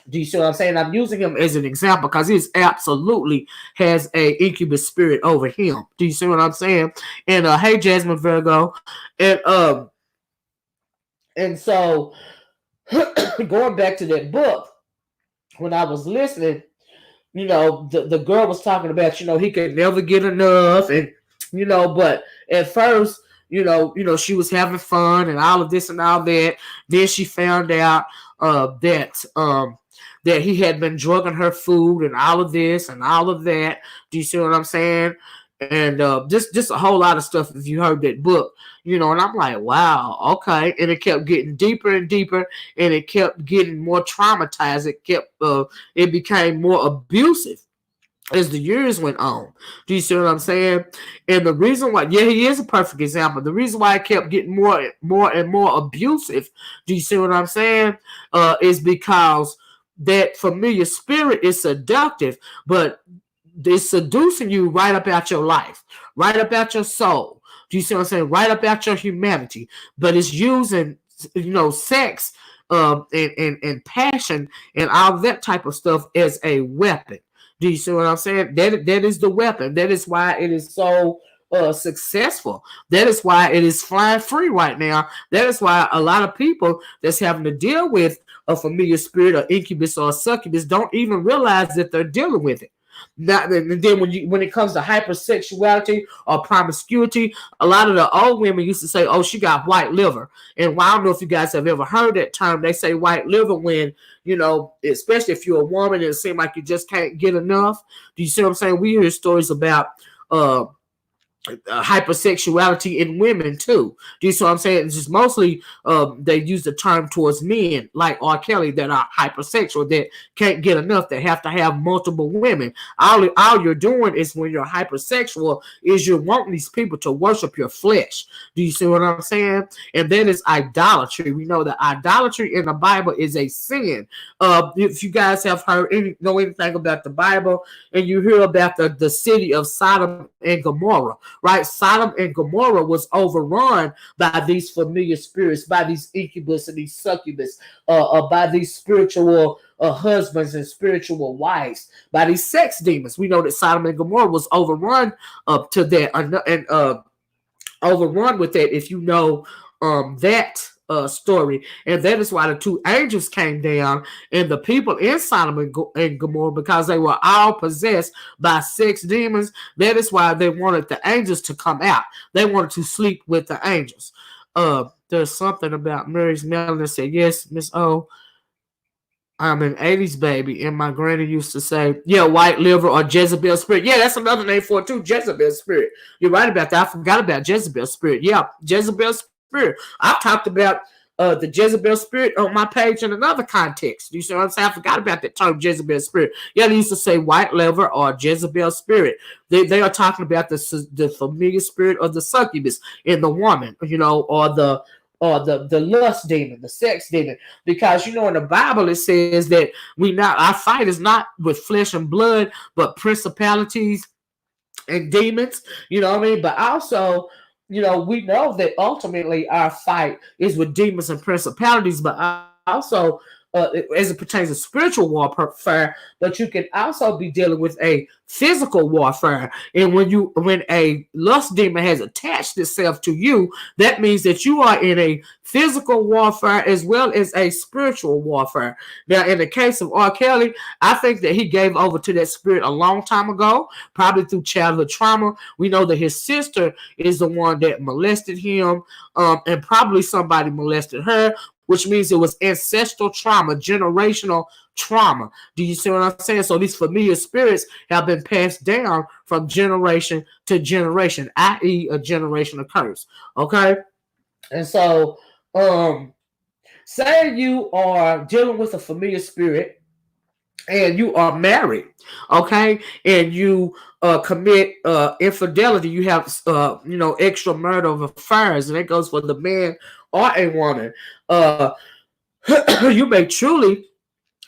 A: Do you see what I'm saying? I'm using him as an example because he absolutely has a incubus spirit over him. Do you see what I'm saying? And hey, Jasmine Virgo, and so going back to that book, when I was listening, the girl was talking about, he could never get enough, and but at first, she was having fun and all of this and all that. Then she found out that he had been drugging her food and all of this and all of that. Do you see what I'm saying? And just a whole lot of stuff if you heard that book, and I'm like, wow, okay. And it kept getting deeper and deeper, and it kept getting more traumatized. It became more abusive as the years went on. Do you see what I'm saying? And the reason why, he is a perfect example. The reason why it kept getting more and more abusive, do you see what I'm saying? Is because that familiar spirit is seductive, but it's seducing you right about your life, right about your soul. Do you see what I'm saying? Right about your humanity. But it's using, sex and passion and all that type of stuff as a weapon. Do you see what I'm saying? That is the weapon. That is why it is so successful. That is why it is flying free right now. That is why a lot of people that's having to deal with a familiar spirit or incubus or succubus don't even realize that they're dealing with it. And then when it comes to hypersexuality or promiscuity, a lot of the old women used to say, "Oh, she got white liver." And I don't know if you guys have ever heard that term. They say white liver when, especially if you're a woman and it seems like you just can't get enough. Do you see what I'm saying? We hear stories about hypersexuality in women too. Do you see what I'm saying? It's just mostly they use the term towards men like R. Kelly that are hypersexual, that can't get enough, that have to have multiple women. All you're doing is, when you're hypersexual, is you're wanting these people to worship your flesh. Do you see what I'm saying? And that is idolatry. We know that idolatry in the Bible is a sin. If you guys have know anything about the Bible, and you hear about the city of Sodom and Gomorrah, right? Sodom and Gomorrah was overrun by these familiar spirits, by these incubus and these succubus, by these spiritual husbands and spiritual wives, by these sex demons. We know that Sodom and Gomorrah was overrun up to that, and overrun with that, if you know that story. And that is why the two angels came down and the people in Sodom and Gomorrah, because they were all possessed by sex demons. That is why they wanted the angels to come out. They wanted to sleep with the angels. There's something about Mary's Melanie said, yes, Miss O, I'm an 80s baby, and my granny used to say, yeah, white liver or Jezebel spirit. Yeah, that's another name for it too, Jezebel spirit. You're right about that. I forgot about Jezebel spirit. Yeah, Jezebel spirit. I've talked about the Jezebel spirit on my page in another context. You see what I'm saying? I forgot about that term, Jezebel spirit. Yeah, they used to say white liver or Jezebel spirit. They are talking about the familiar spirit of the succubus in the woman, you know, or the lust demon, the sex demon, because you know in the Bible it says that our fight is not with flesh and blood, but principalities and demons. You know what I mean? But also, you know, we know that ultimately our fight is with demons and principalities, but also as it pertains to spiritual warfare, but you can also be dealing with a physical warfare. And when a lust demon has attached itself to you, that means that you are in a physical warfare as well as a spiritual warfare. Now, in the case of R. Kelly, I think that he gave over to that spirit a long time ago, probably through childhood trauma. We know that his sister is the one that molested him, and probably somebody molested her, which means it was ancestral trauma, generational trauma. Do you see what I'm saying? So these familiar spirits have been passed down from generation to generation, i.e. a generational curse. Okay? And so, say you are dealing with a familiar spirit and you are married, okay, and you commit infidelity, you have extramarital affairs, and that goes for the man or a woman. You may truly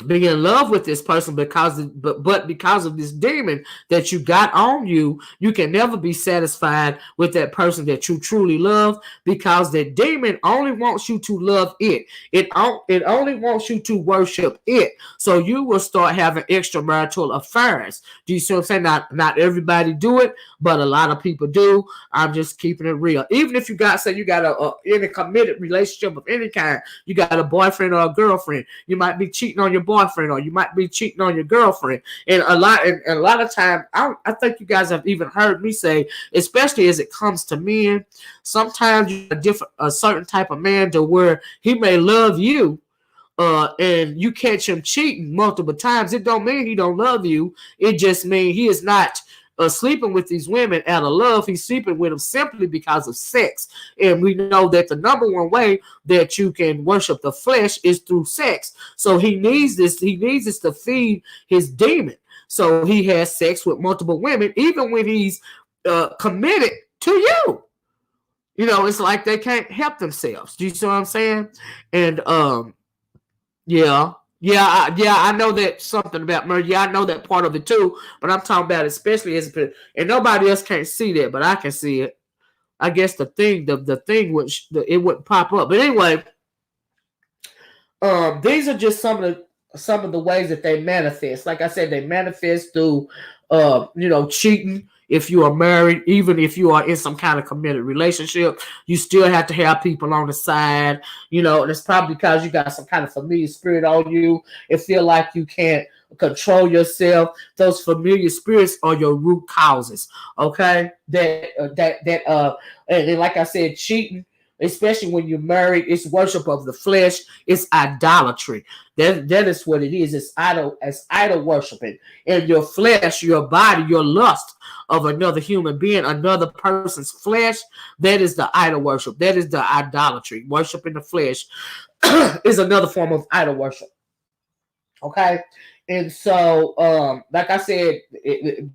A: be in love with this person because of this demon that you got on you. You can never be satisfied with that person that you truly love, because that demon only wants you to love it. It only wants you to worship it. So you will start having extramarital affairs. Do you see what I'm saying? Not everybody do it, but a lot of people do. I'm just keeping it real. Even if you got in a committed relationship of any kind, you got a boyfriend or a girlfriend, you might be cheating on your boyfriend, or you might be cheating on your girlfriend. And a lot of time, I think you guys have even heard me say, especially as it comes to men, sometimes you're a certain type of man to where he may love you, and you catch him cheating multiple times. It don't mean he don't love you. It just means he is not sleeping with these women out of love. He's sleeping with them simply because of sex. And we know that the number one way that you can worship the flesh is through sex. So he needs this. He needs this to feed his demon. So he has sex with multiple women, even when he's committed to you. You know, it's like they can't help themselves. Do you see what I'm saying? And yeah, I know that something about murder. Yeah, I know that part of it too. But I'm talking about especially and nobody else can't see that, but I can see it. I guess the thing it wouldn't pop up. But anyway, these are just some of the ways that they manifest. Like I said, they manifest through cheating. If you are married, even if you are in some kind of committed relationship, you still have to have people on the side, and it's probably because you got some kind of familiar spirit on you and feel like you can't control yourself. Those familiar spirits are your root causes, okay? And like I said, cheating, especially when you're married, it's worship of the flesh. It's idolatry. That is what it is. It's idol worshiping. And your flesh, your body, your lust of another human being, another person's flesh, that is the idol worship. That is the idolatry. Worshiping the flesh is another form of idol worship. Okay? And so, like I said,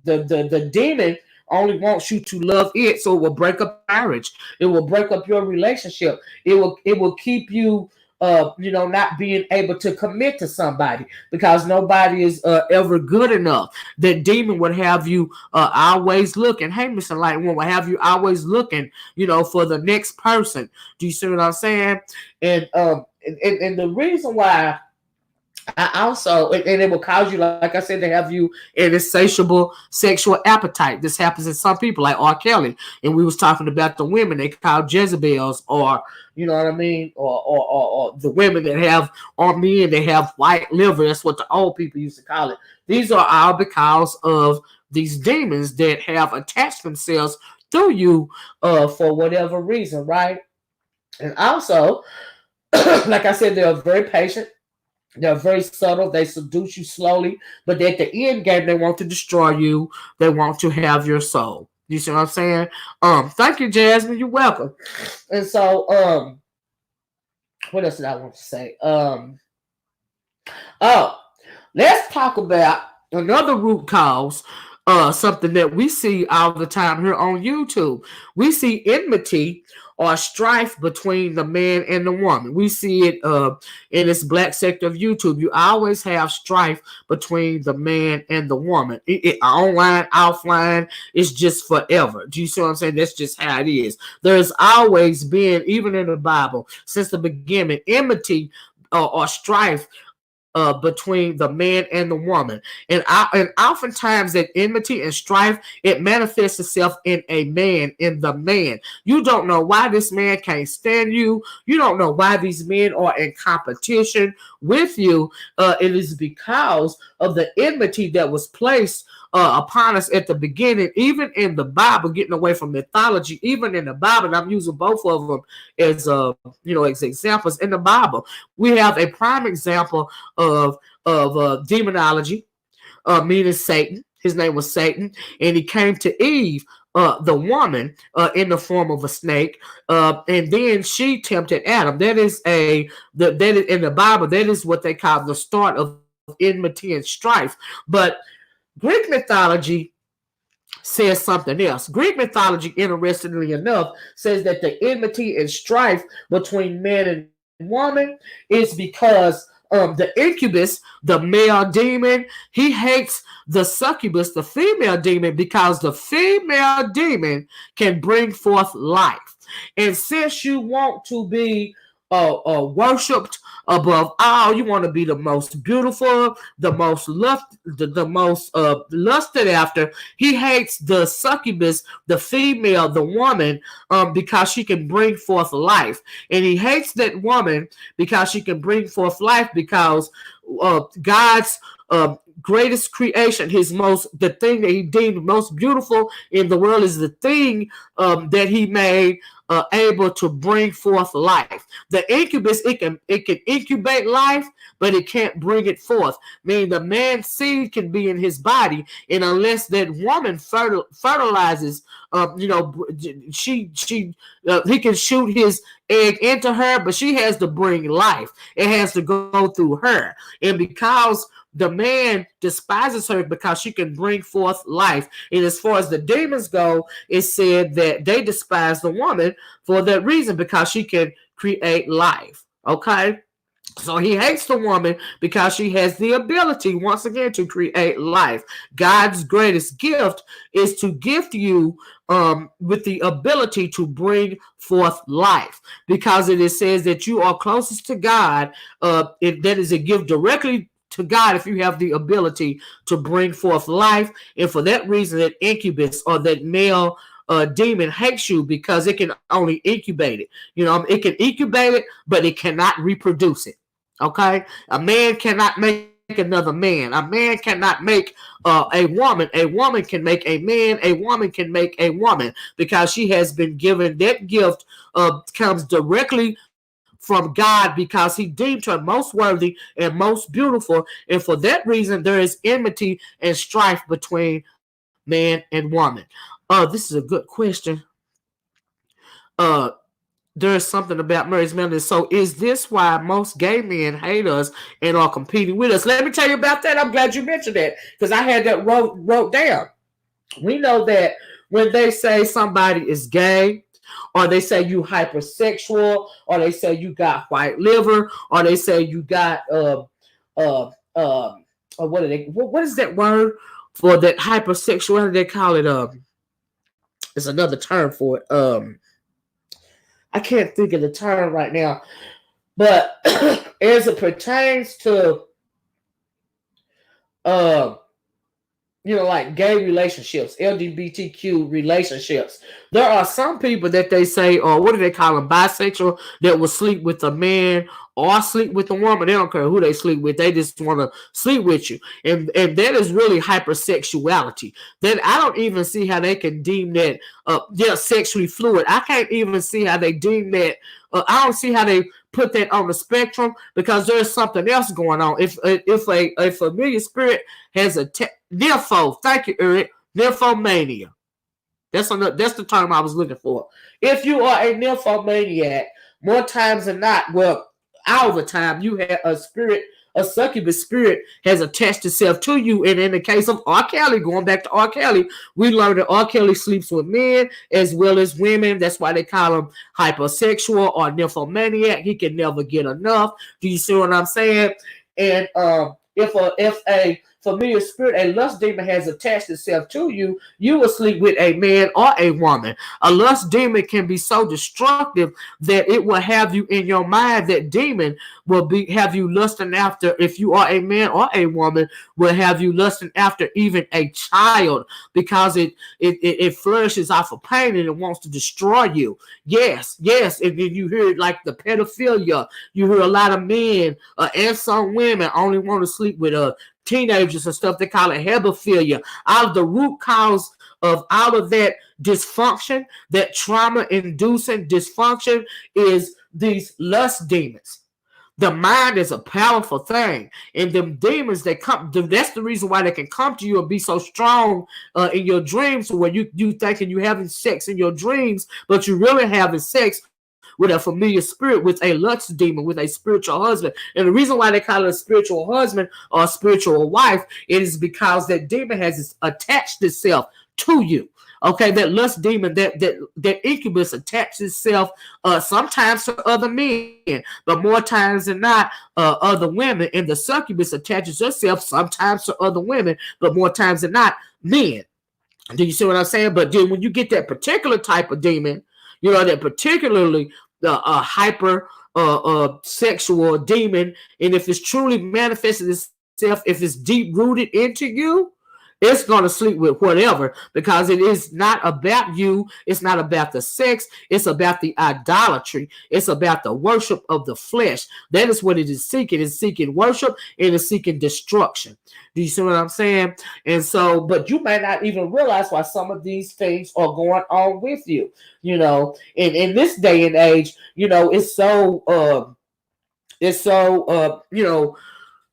A: the demon only wants you to love it, so it will break up marriage. It will break up your relationship. It will keep you not being able to commit to somebody because nobody is ever good enough. That demon would have you always looking. Hey, Mr. Light One will have you always looking, for the next person. Do you see what I'm saying? And the reason why I also, and it will cause you, like I said, to have you an insatiable sexual appetite. This happens in some people, like R. Kelly, and we was talking about the women they call Jezebels, or you know what I mean, or the women that have, or men they have white liver. That's what the old people used to call it. These are all because of these demons that have attached themselves through you for whatever reason, right? And also, like I said, they're very patient. They're very subtle. They seduce you slowly, but at the end game, they want to destroy you. They want to have your soul. You see what I'm saying? Thank you, Jasmine. You're welcome. And so, what else did I want to say? Let's talk about another root cause. Something that we see all the time here on YouTube. We see enmity or strife between the man and the woman. We see it in this black sector of YouTube. You always have strife between the man and the woman. Online, offline, it's just forever. Do you see what I'm saying? That's just how it is. There's always been, even in the Bible, since the beginning, enmity or strife between the man and the woman. And oftentimes that enmity and strife, it manifests itself in a man, in the man. You don't know why this man can't stand you. You don't know why these men are in competition with you. It is because of the enmity that was placed upon us at the beginning, even in the Bible, getting away from mythology, even in the Bible, and I'm using both of them as as examples in the Bible. We have a prime example of demonology, meaning Satan. His name was Satan, and he came to Eve, the woman, in the form of a snake, and then she tempted Adam. That is in the Bible. That is what they call the start of enmity and strife. But Greek mythology says something else. Greek mythology, interestingly enough, says that the enmity and strife between man and woman is because the Incubus, the male demon, he hates the Succubus, the female demon, because the female demon can bring forth life. And since you want to be worshipped above all, you want to be the most beautiful, the most lusted after. He hates the Succubus, the female, the woman, because she can bring forth life, and he hates that woman because she can bring forth life, because God's greatest creation, the thing that he deemed most beautiful in the world, is the thing that he made able to bring forth life. The incubus, it can incubate life, but it can't bring it forth. Meaning the man's seed can be in his body, and unless that woman fertilizes, he can shoot his egg into her, but she has to bring life. It has to go through her, and because the man despises her because she can bring forth life. And as far as the demons go, it said that they despise the woman for that reason, because she can create life. Okay? So he hates the woman because she has the ability, once again, to create life. God's greatest gift is to gift you with the ability to bring forth life, because it says that you are closest to God. That is a gift directly to God if you have the ability to bring forth life. And for that reason, that incubus, or that male demon, hates you, because it can only incubate it. It can incubate it, but it cannot reproduce it. Okay? A man cannot make another man. A man cannot make a woman. A woman can make a man. A woman can make a woman, because she has been given that gift. Comes directly from God, because he deemed her most worthy and most beautiful. And for that reason, there is enmity and strife between man and woman. This is a good question. There's something about Mary's Melody. So is this why most gay men hate us and are competing with us? Let me tell you about that. I'm glad you mentioned that, because I had that wrote down. We know that when they say somebody is gay, or they say you hypersexual, or they say you got white liver, or they say you got what is that word for that hypersexuality? They call it it's another term for it. I can't think of the term right now, but as it pertains to like gay relationships, LGBTQ relationships. There are some people that they say, or what do they call them, bisexual, that will sleep with a man or sleep with a woman. They don't care who they sleep with. They just want to sleep with you. And that is really hypersexuality. Then I don't even see how they can deem that they're sexually fluid. I can't even see how they deem that. I don't see how they put that on the spectrum, because there's something else going on. If a familiar spirit has a nympho, thank you, Eric, nymphomania. That's the term I was looking for. If you are a nymphomaniac, more times than not, well, all the time, you have a succubus spirit has attached itself to you. And in the case of R. Kelly, going back to R. Kelly, we learned that R. Kelly sleeps with men as well as women. That's why they call him hypersexual or nymphomaniac. He can never get enough. Do you see what I'm saying? And if a familiar spirit, a lust demon, has attached itself to you, you will sleep with a man or a woman. A lust demon can be so destructive that it will have you in your mind. That demon will have you lusting after, if you are a man or a woman, will have you lusting after even a child, because it flourishes off of pain and it wants to destroy you. Yes. And then you hear like the pedophilia. You hear a lot of men and some women only want to sleep with teenagers and stuff. They call it hebephilia. Out of the root cause of all of that dysfunction, that trauma-inducing dysfunction, is these lust demons. The mind is a powerful thing, and them demons, they come. That's the reason why they can come to you and be so strong in your dreams, where you thinking you having sex in your dreams, but you really having sex with a familiar spirit, with a lust demon, with a spiritual husband. And the reason why they call it a spiritual husband or a spiritual wife, it is because that demon has attached itself to you. Okay, that lust demon, that incubus attaches itself sometimes to other men, but more times than not, other women. And the succubus attaches herself sometimes to other women, but more times than not, men. Do you see what I'm saying? But then when you get that particular type of demon, that particularly hyper sexual demon, and if it's truly manifested itself, if it's deep rooted into you, it's going to sleep with whatever, because it is not about you. It's not about the sex. It's about the idolatry. It's about the worship of the flesh. That is what it is seeking. It's seeking worship, and it's seeking destruction. Do you see what I'm saying? And so, but you may not even realize why some of these things are going on with you. In this day and age, it's so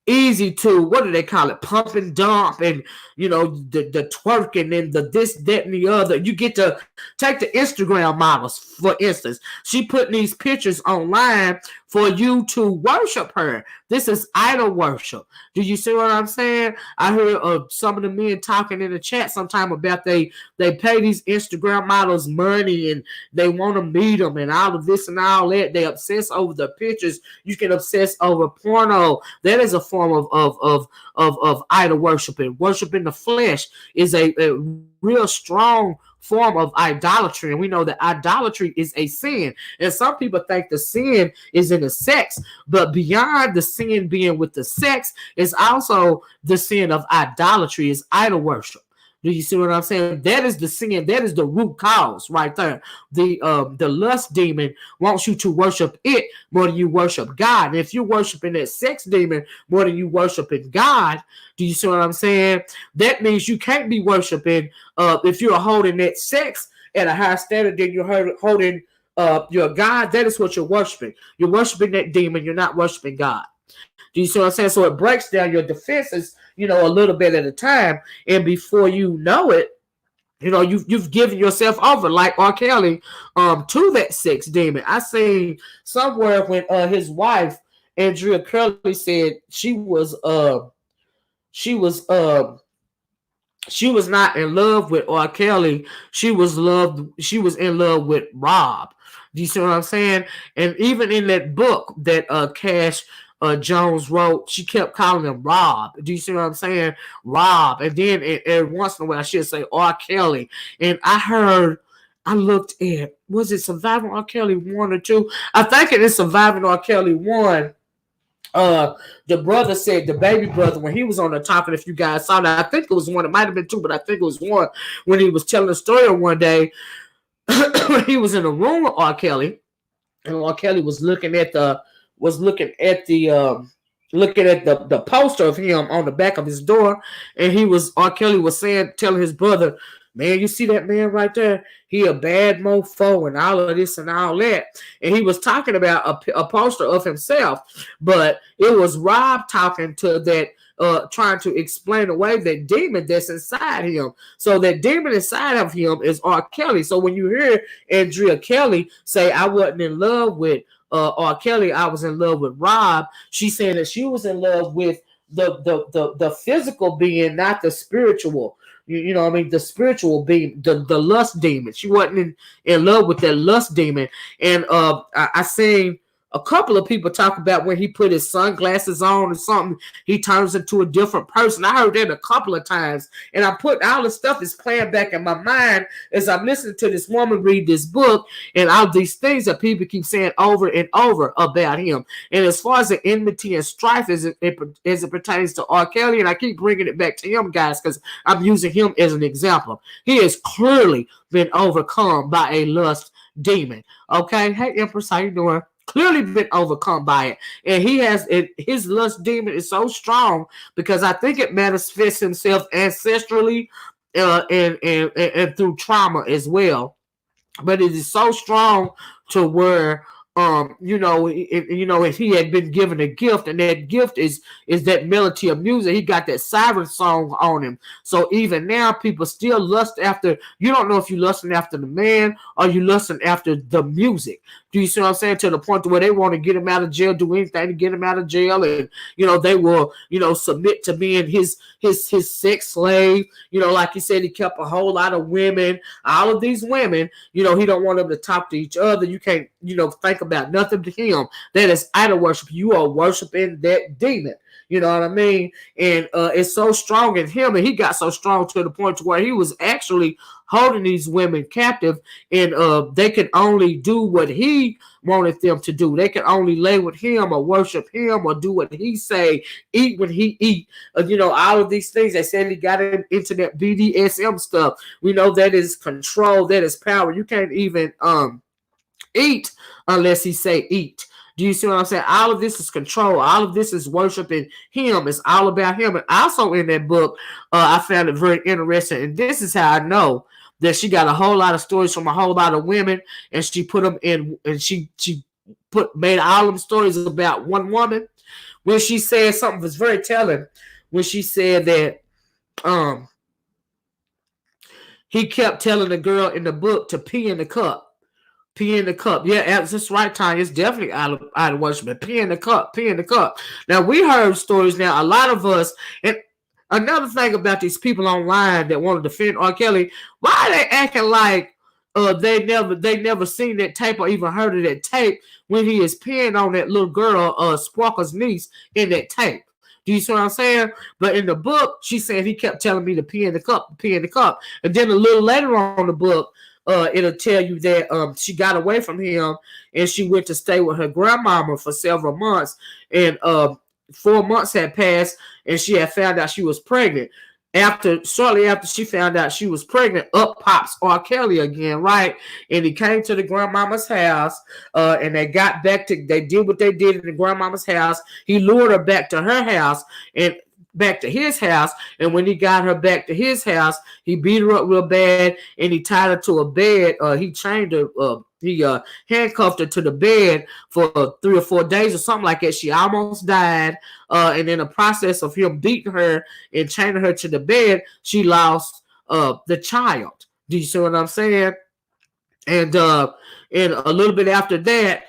A: easy to, what do they call it, pump and dump, and the twerking and the this, that, and the other. You get to take the Instagram models, for instance. She putting these pictures online for you to worship her. This is idol worship. Do you see what I'm saying? I heard some of the men talking in the chat sometime about they pay these Instagram models money and they want to meet them and all of this and all that. They obsess over the pictures. You can obsess over porno. That is a form of idol worshiping. Worshiping the flesh is a real strong form of idolatry, and we know that idolatry is a sin. And some people think the sin is in the sex, but beyond the sin being with the sex is also the sin of idolatry, is idol worship. Do you see what I'm saying? That is the sin. That is the root cause right there. The lust demon wants you to worship it more than you worship God. And if you're worshiping that sex demon more than you worshiping God, do you see what I'm saying? That means you can't be worshiping, if you're holding that sex at a high standard, then you're holding your God. That is what you're worshiping. You're worshiping that demon. You're not worshiping God. Do you see what I'm saying? So it breaks down your defenses, a little bit at a time. And before you know it, you've given yourself over, like R. Kelly, to that sex demon. I seen somewhere when his wife, Andrea Curley, said she was she was not in love with R. Kelly. She was in love with Rob. Do you see what I'm saying? And even in that book that Cash Jones wrote, she kept calling him Rob. Do you see what I'm saying? Rob. And then every once in a while she'll say R. Kelly. And I looked at, was it Surviving R. Kelly 1 or 2? I think it is Surviving R. Kelly 1. The brother said, the baby brother, when he was on the topic, if you guys saw that, I think it was 1, it might have been 2, but I think it was 1, when he was telling a story one day. He was in a room with R. Kelly, and R. Kelly was looking at the poster of him on the back of his door, and R. Kelly was telling his brother, man, you see that man right there? He a bad mofo and all of this and all that. And he was talking about a poster of himself, but it was Rob talking to that, trying to explain away that demon that's inside him. So that demon inside of him is R. Kelly. So when you hear Andrea Kelly say, I wasn't in love with R. Kelly, I was in love with Rob, she's saying that she was in love with the physical being, not the spiritual. You know what I mean? The spiritual being, the lust demon. She wasn't in love with that lust demon. And I seen a couple of people talk about when he put his sunglasses on or something, he turns into a different person. I heard that a couple of times. And I put all the stuff is playing back in my mind as I'm listening to this woman read this book and all these things that people keep saying over and over about him. And as far as the enmity and strife as it pertains to R. Kelly, and I keep bringing it back to him, guys, because I'm using him as an example. He has clearly been overcome by a lust demon. Okay? Hey, Empress, how you doing? Clearly been overcome by it, and his lust demon is so strong because I think it manifests himself ancestrally and through trauma as well. But it is so strong to where if he had been given a gift, and that gift is that melody of music, he got that siren song on him. So even now, people still lust after. You don't know if you lusting after the man or you lusting after the music. Do you see what I'm saying? To the point where they want to get him out of jail, do anything to get him out of jail, and they will submit to being his sex slave. Like he said, he kept a whole lot of women. All of these women, he don't want them to talk to each other. You can't think about nothing to him. That is idol worship. You are worshiping that demon. You know what I mean? And it's so strong in him, and he got so strong to the point to where he was actually holding these women captive, and they could only do what he wanted them to do. They could only lay with him or worship him or do what he say, eat when he eat. All of these things. They said he got into that BDSM stuff. We know that is control, that is power. You can't even eat unless he say eat. Do you see what I'm saying? All of this is control. All of this is worshiping him. It's all about him. And also in that book, I found it very interesting. And this is how I know that she got a whole lot of stories from a whole lot of women, and she put them in, and she made all them stories about one woman. When she said something was very telling, when she said that he kept telling the girl in the book to pee in the cup. Pee in the cup. Yeah, that's right, Tanya. It's definitely out of worship. But pee in the cup. Pee in the cup. Now, we heard stories now. A lot of us, and another thing about these people online that want to defend R. Kelly, why are they acting like they never seen that tape or even heard of that tape when he is peeing on that little girl, Sparkle's niece, in that tape? Do you see what I'm saying? But in the book, she said he kept telling me to pee in the cup, pee in the cup. And then a little later on in the book, it'll tell you that she got away from him and she went to stay with her grandmama for several months. And 4 months had passed and she had found out she was pregnant. Shortly after she found out she was pregnant, up pops R. Kelly again, right? And he came to the grandmama's house, and they did what they did in the grandmama's house. He lured her back to her house and back to his house, and when he got her back to his house, he beat her up real bad, and he tied her to a bed. He chained her. He handcuffed her to the bed for 3 or 4 days or something like that. She almost died, and in the process of him beating her and chaining her to the bed, she lost the child. Do you see what I'm saying? And a little bit after that,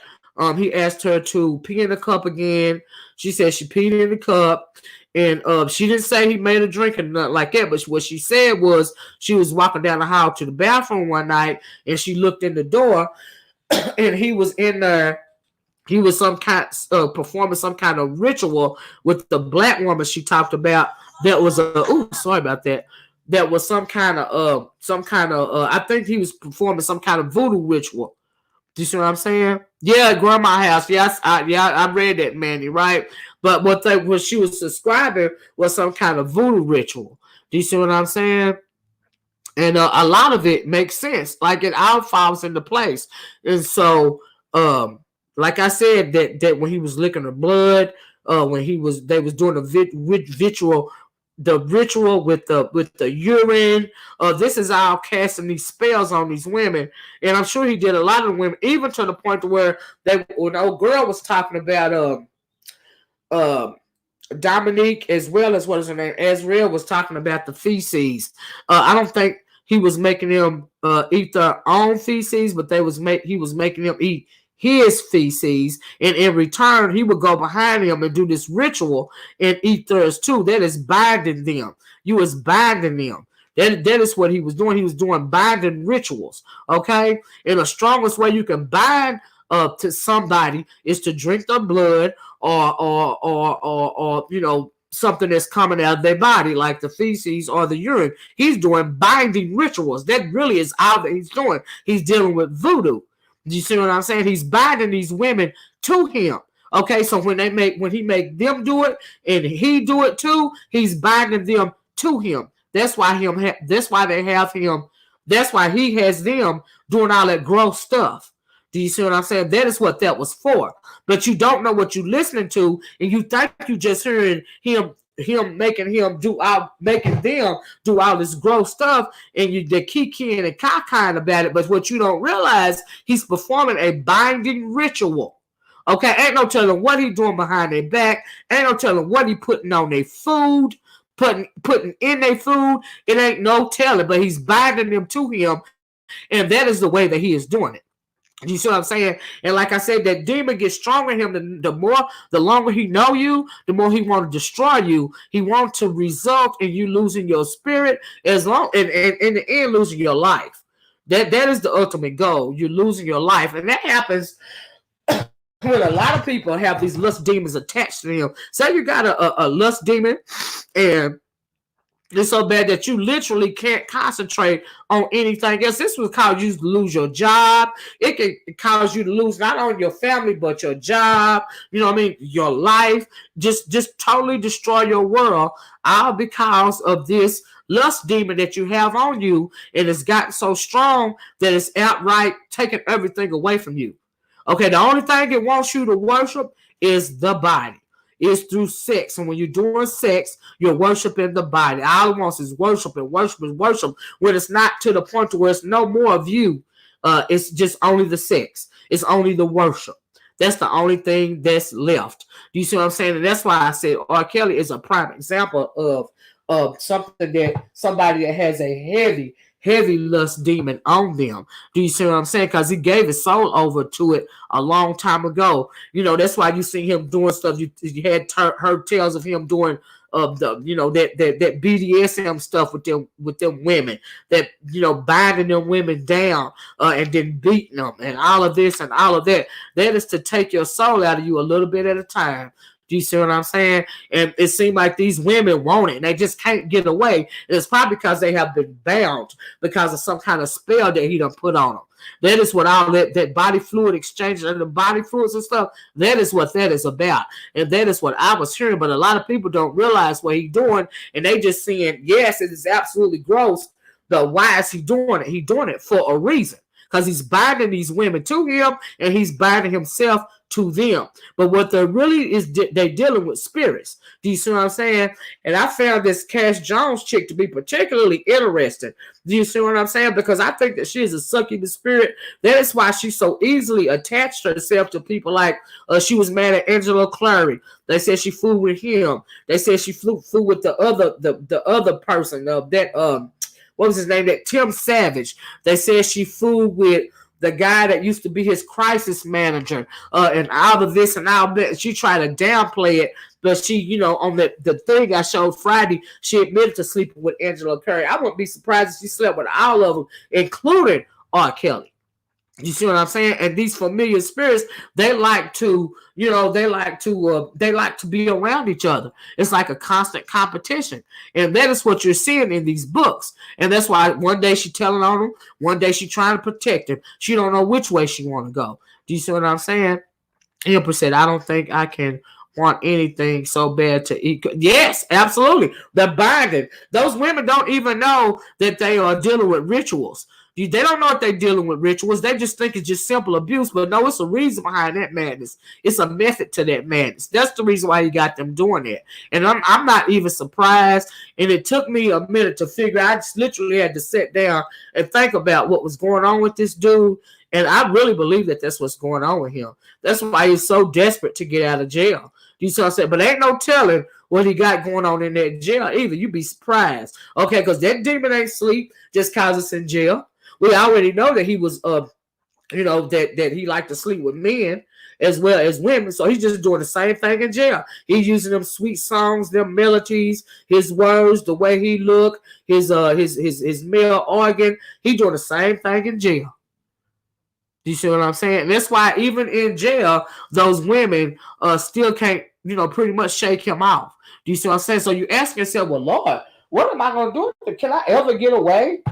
A: he asked her to pee in the cup again. She said she peed in the cup. And she didn't say he made her drink or nothing like that, but what she said was she was walking down the hall to the bathroom one night, and she looked in the door, and he was in there. He was some kind performing some kind of ritual with the black woman she talked about. That was sorry about that. That was some kind of I think he was performing some kind of voodoo ritual. Do you see what I'm saying? Yeah, grandma house. Yes, I read that, Manny, right? But what she was describing was some kind of voodoo ritual. Do you see what I'm saying? And a lot of it makes sense. Like it all falls into place. And so, like I said, that when he was licking her blood, when they was doing the ritual with the urine. This is all casting these spells on these women, and I'm sure he did a lot of women, even to the point to where when old girl was talking about Dominique, as well as what is her name, Azrael was talking about the feces. I don't think he was making them eat their own feces, but he was making them eat his feces, and in return he would go behind him and do this ritual and eat theirs too. That is binding them. You was binding them. That is what he was doing. He was doing binding rituals. Okay, and the strongest way you can bind to somebody is to drink their blood or something that's coming out of their body, like the feces or the urine. He's doing binding rituals. That really is all that he's doing. He's dealing with voodoo. Do you see what I'm saying? He's binding these women to him. Okay, so when he make them do it and he do it too, he's binding them to him. That's why they have him. That's why he has them doing all that gross stuff. Do you see what I'm saying? That is what that was for. But you don't know what you're listening to, and you think you just hearing him making them do all this gross stuff, and they kikiing and cockeying about it. But what you don't realize, he's performing a binding ritual. Okay, ain't no telling what he doing behind their back. Ain't no telling what he putting on their food, putting in their food. It ain't no telling, but he's binding them to him, and that is the way that he is doing it. You see what I'm saying? And like I said, that demon gets stronger in him. The longer he know you, the more he want to destroy you. He want to result in you losing your spirit, and in the end, losing your life. That is the ultimate goal. You're losing your life, and that happens when a lot of people have these lust demons attached to them. Say you got a lust demon, and it's so bad that you literally can't concentrate on anything else. This will cause you to lose your job. It can cause you to lose not only your family, but your job. You know what I mean? Your life. Just totally destroy your world, all because of this lust demon that you have on you. And it's gotten so strong that it's outright taking everything away from you. Okay, the only thing it wants you to worship is the body. Is through sex. And when you're doing sex, you're worshiping the body. All it wants is worship and worship and worship. When it's not to the point to where it's no more of you. It's just only the sex. It's only the worship. That's the only thing that's left. Do you see what I'm saying? And that's why I said R. Kelly is a prime example of somebody that has a heavy lust demon on them. Do you see what I'm saying? Because he gave his soul over to it a long time ago. That's why you see him doing stuff. You had heard tales of him doing that BDSM stuff with them women, that binding them women down and then beating them and all of this and all of that. That is to take your soul out of you a little bit at a time. Do you see what I'm saying? And it seems like these women want it, and they just can't get away. And it's probably because they have been bound because of some kind of spell that he done put on them. That is what all that body fluid exchange and the body fluids and stuff, that is what that is about. And that is what I was hearing. But a lot of people don't realize what he's doing, and they just saying, yes, it is absolutely gross, but why is he doing it? He's doing it for a reason. Because he's binding these women to him, and he's binding himself to them. But what they're really is they're dealing with spirits. Do you see what I'm saying? And I found this Cash Jones chick to be particularly interesting. Do you see what I'm saying? Because I think that she is a succubus spirit. That is why she so easily attached herself to people like she was mad at Angela Clary. They said she flew with him. They said she flew with the other person that what was his name? That Tim Savage. They said she fooled with the guy that used to be his crisis manager, and all of this and all that. She tried to downplay it, but she, on the thing I showed Friday, she admitted to sleeping with Angela Perry. I wouldn't be surprised if she slept with all of them, including R. Kelly. You see what I'm saying? And these familiar spirits, they like to be around each other. It's like a constant competition. And that is what you're seeing in these books. And that's why one day she's telling on him, one day she's trying to protect him. She don't know which way she want to go. Do you see what I'm saying? Empress said, I don't think I can want anything so bad to eat. Yes, absolutely. The binding. Those women don't even know that they are dealing with rituals. They don't know if they're dealing with rituals. They just think it's just simple abuse. But no, it's a reason behind that madness. It's a method to that madness. That's the reason why you got them doing that. And I'm not even surprised. And it took me a minute to figure out. I just literally had to sit down and think about what was going on with this dude. And I really believe that that's what's going on with him. That's why he's so desperate to get out of jail. You see what I'm saying? But ain't no telling what he got going on in that jail either. You'd be surprised. Okay, because that demon ain't sleep just cause it's in jail. We already know that he was, that he liked to sleep with men as well as women. So he's just doing the same thing in jail. He's using them sweet songs, them melodies, his words, the way he look, his male organ. He doing the same thing in jail. Do you see what I'm saying? And that's why even in jail, those women still can't, pretty much shake him off. Do you see what I'm saying? So you ask yourself, well, Lord, what am I going to do? Can I ever get away?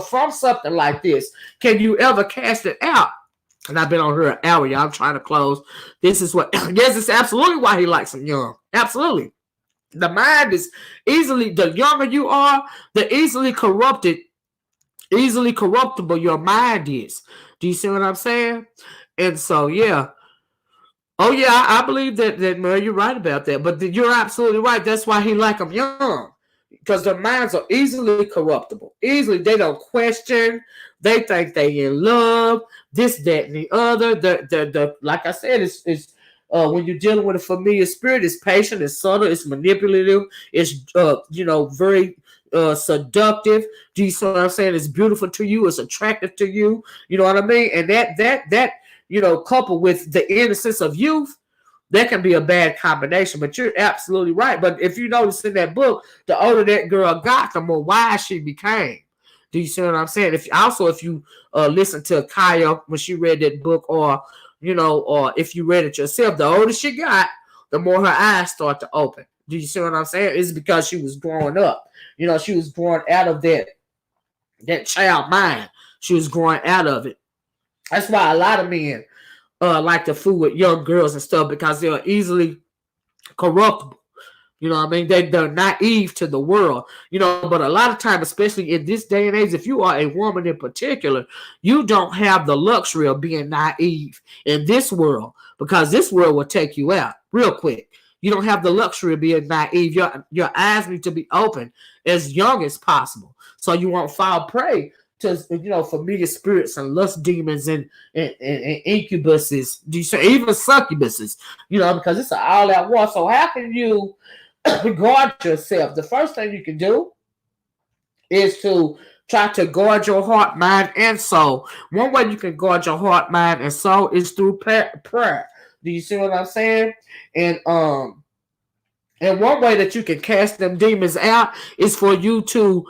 A: From something like this, can you ever cast it out? And I've been on here an hour, y'all. I'm trying to close. This is yes, it's absolutely why he likes them young. Absolutely. The mind is the younger you are, the easily corruptible your mind is. Do you see what I'm saying? And so, yeah. Oh, yeah, I believe that Mary, you're right about that. But you're absolutely right. That's why he like them young. Because their minds are easily corruptible. Easily, they don't question. They think they in love. This, that, and the other. The like I said, it's when you're dealing with a familiar spirit, it's patient, it's subtle, it's manipulative, it's very seductive. Do you see what I'm saying? It's beautiful to you. It's attractive to you. You know what I mean? And that coupled with the innocence of youth, that can be a bad combination, but you're absolutely right. But if you notice in that book, the older that girl got, the more wise she became. Do you see what I'm saying? If you listen to Kaya when she read that book, or if you read it yourself, the older she got, the more her eyes start to open. Do you see what I'm saying? It's because she was growing up. She was growing out of that child mind. She was growing out of it. That's why a lot of men like to fool with young girls and stuff, because they are easily corruptible. You know what I mean? They're naive to the world. But a lot of time, especially in this day and age, if you are a woman in particular, you don't have the luxury of being naive in this world, because this world will take you out real quick. You don't have the luxury of being naive. Your eyes need to be open as young as possible, so you won't fall prey to familiar spirits and lust demons and incubuses, even succubuses, because it's an all-out war. So how can you guard yourself? The first thing you can do is to try to guard your heart, mind, and soul. One way you can guard your heart, mind, and soul is through prayer. Do you see what I'm saying? And one way that you can cast them demons out is for your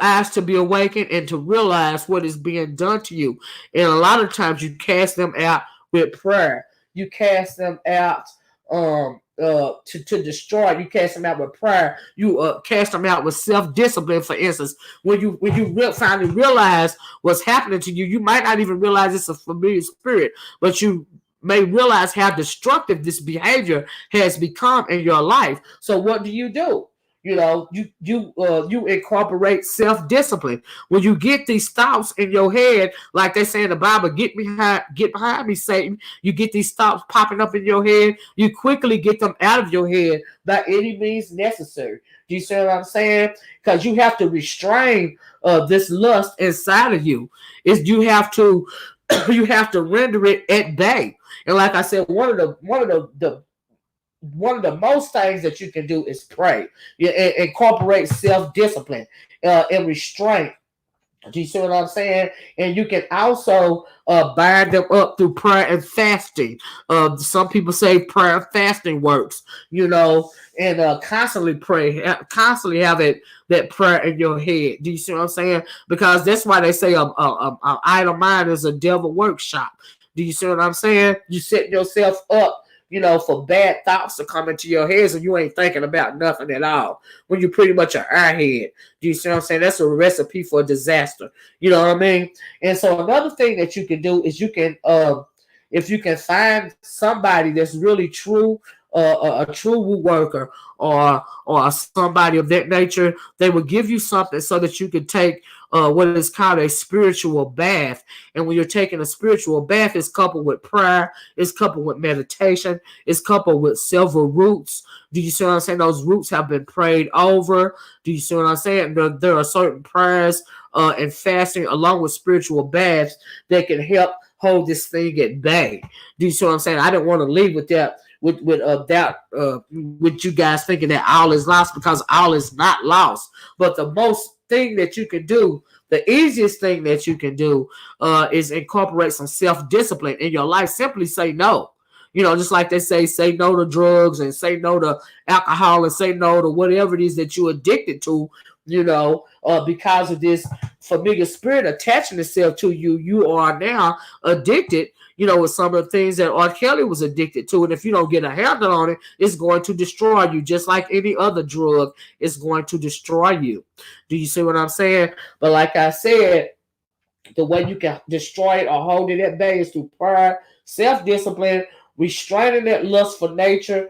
A: eyes to be awakened and to realize what is being done to you. And a lot of times you cast them out with prayer. You cast them out to destroy. You cast them out with prayer. You cast them out with self-discipline. For instance, when you finally realize what's happening to you, you might not even realize it's a familiar spirit, but you may realize how destructive this behavior has become in your life. So what do? You incorporate self-discipline. When you get these thoughts in your head, like they say in the Bible, get behind me, Satan. You get these thoughts popping up in your head. You quickly get them out of your head by any means necessary. Do you see what I'm saying? Because you have to restrain this lust inside of you. You have to render it at bay. And like I said, one of the most things that you can do is pray. Incorporate self-discipline and restraint Do you see what I'm saying? And you can also bind them up through prayer and fasting. Some people say prayer and fasting works, and constantly pray, constantly have that prayer in your head. Do you see what I'm saying? Because that's why they say a idle mind is a devil workshop. Do you see what I'm saying? You setting yourself up, for bad thoughts to come into your heads and you ain't thinking about nothing at all. When you pretty much an airhead. Do you see what I'm saying? That's a recipe for a disaster. You know what I mean? And so another thing that you can do is you can, if you can find somebody that's really true, a true woo worker, or somebody of that nature, they will give you something so that you can take what is called a spiritual bath. And when you're taking a spiritual bath, it's coupled with prayer, it's coupled with meditation, it's coupled with several roots. Do you see what I'm saying? Those roots have been prayed over. Do you see what I'm saying? There are certain prayers and fasting along with spiritual baths that can help hold this thing at bay. Do you see what I'm saying? I didn't want to leave with that. With you guys thinking that all is lost, because all is not lost. But the most thing that you can do, the easiest thing that you can do, is incorporate some self-discipline in your life. Simply say no. Just like they say no to drugs and say no to alcohol and say no to whatever it is that you're addicted to, because of this familiar spirit attaching itself to you. You are now addicted, with some of the things that R. Kelly was addicted to. And if you don't get a handle on it, it's going to destroy you. Just like any other drug, it's going to destroy you. Do you see what I'm saying? But like I said, the way you can destroy it or hold it at bay is through prayer, self-discipline, restraining that lust for nature,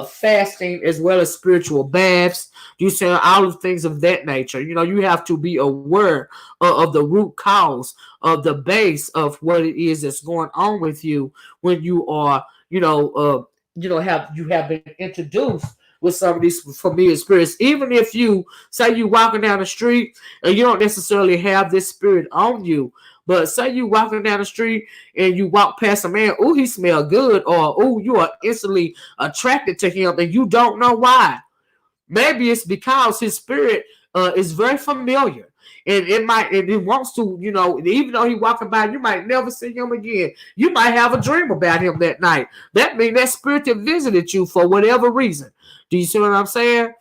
A: fasting, as well as spiritual baths. You say all of things of that nature. You have to be aware of the root cause of the base of what it is that's going on with you when you are, have been introduced with some of these familiar spirits. Even if you say you walking down the street and you don't necessarily have this spirit on you, but say you walking down the street and you walk past a man, oh, he smell good, or oh, you are instantly attracted to him and you don't know why. Maybe it's because his spirit is very familiar. And it wants to, even though he's walking by, you might never see him again. You might have a dream about him that night. That means that spirit that visited you for whatever reason. Do you see what I'm saying?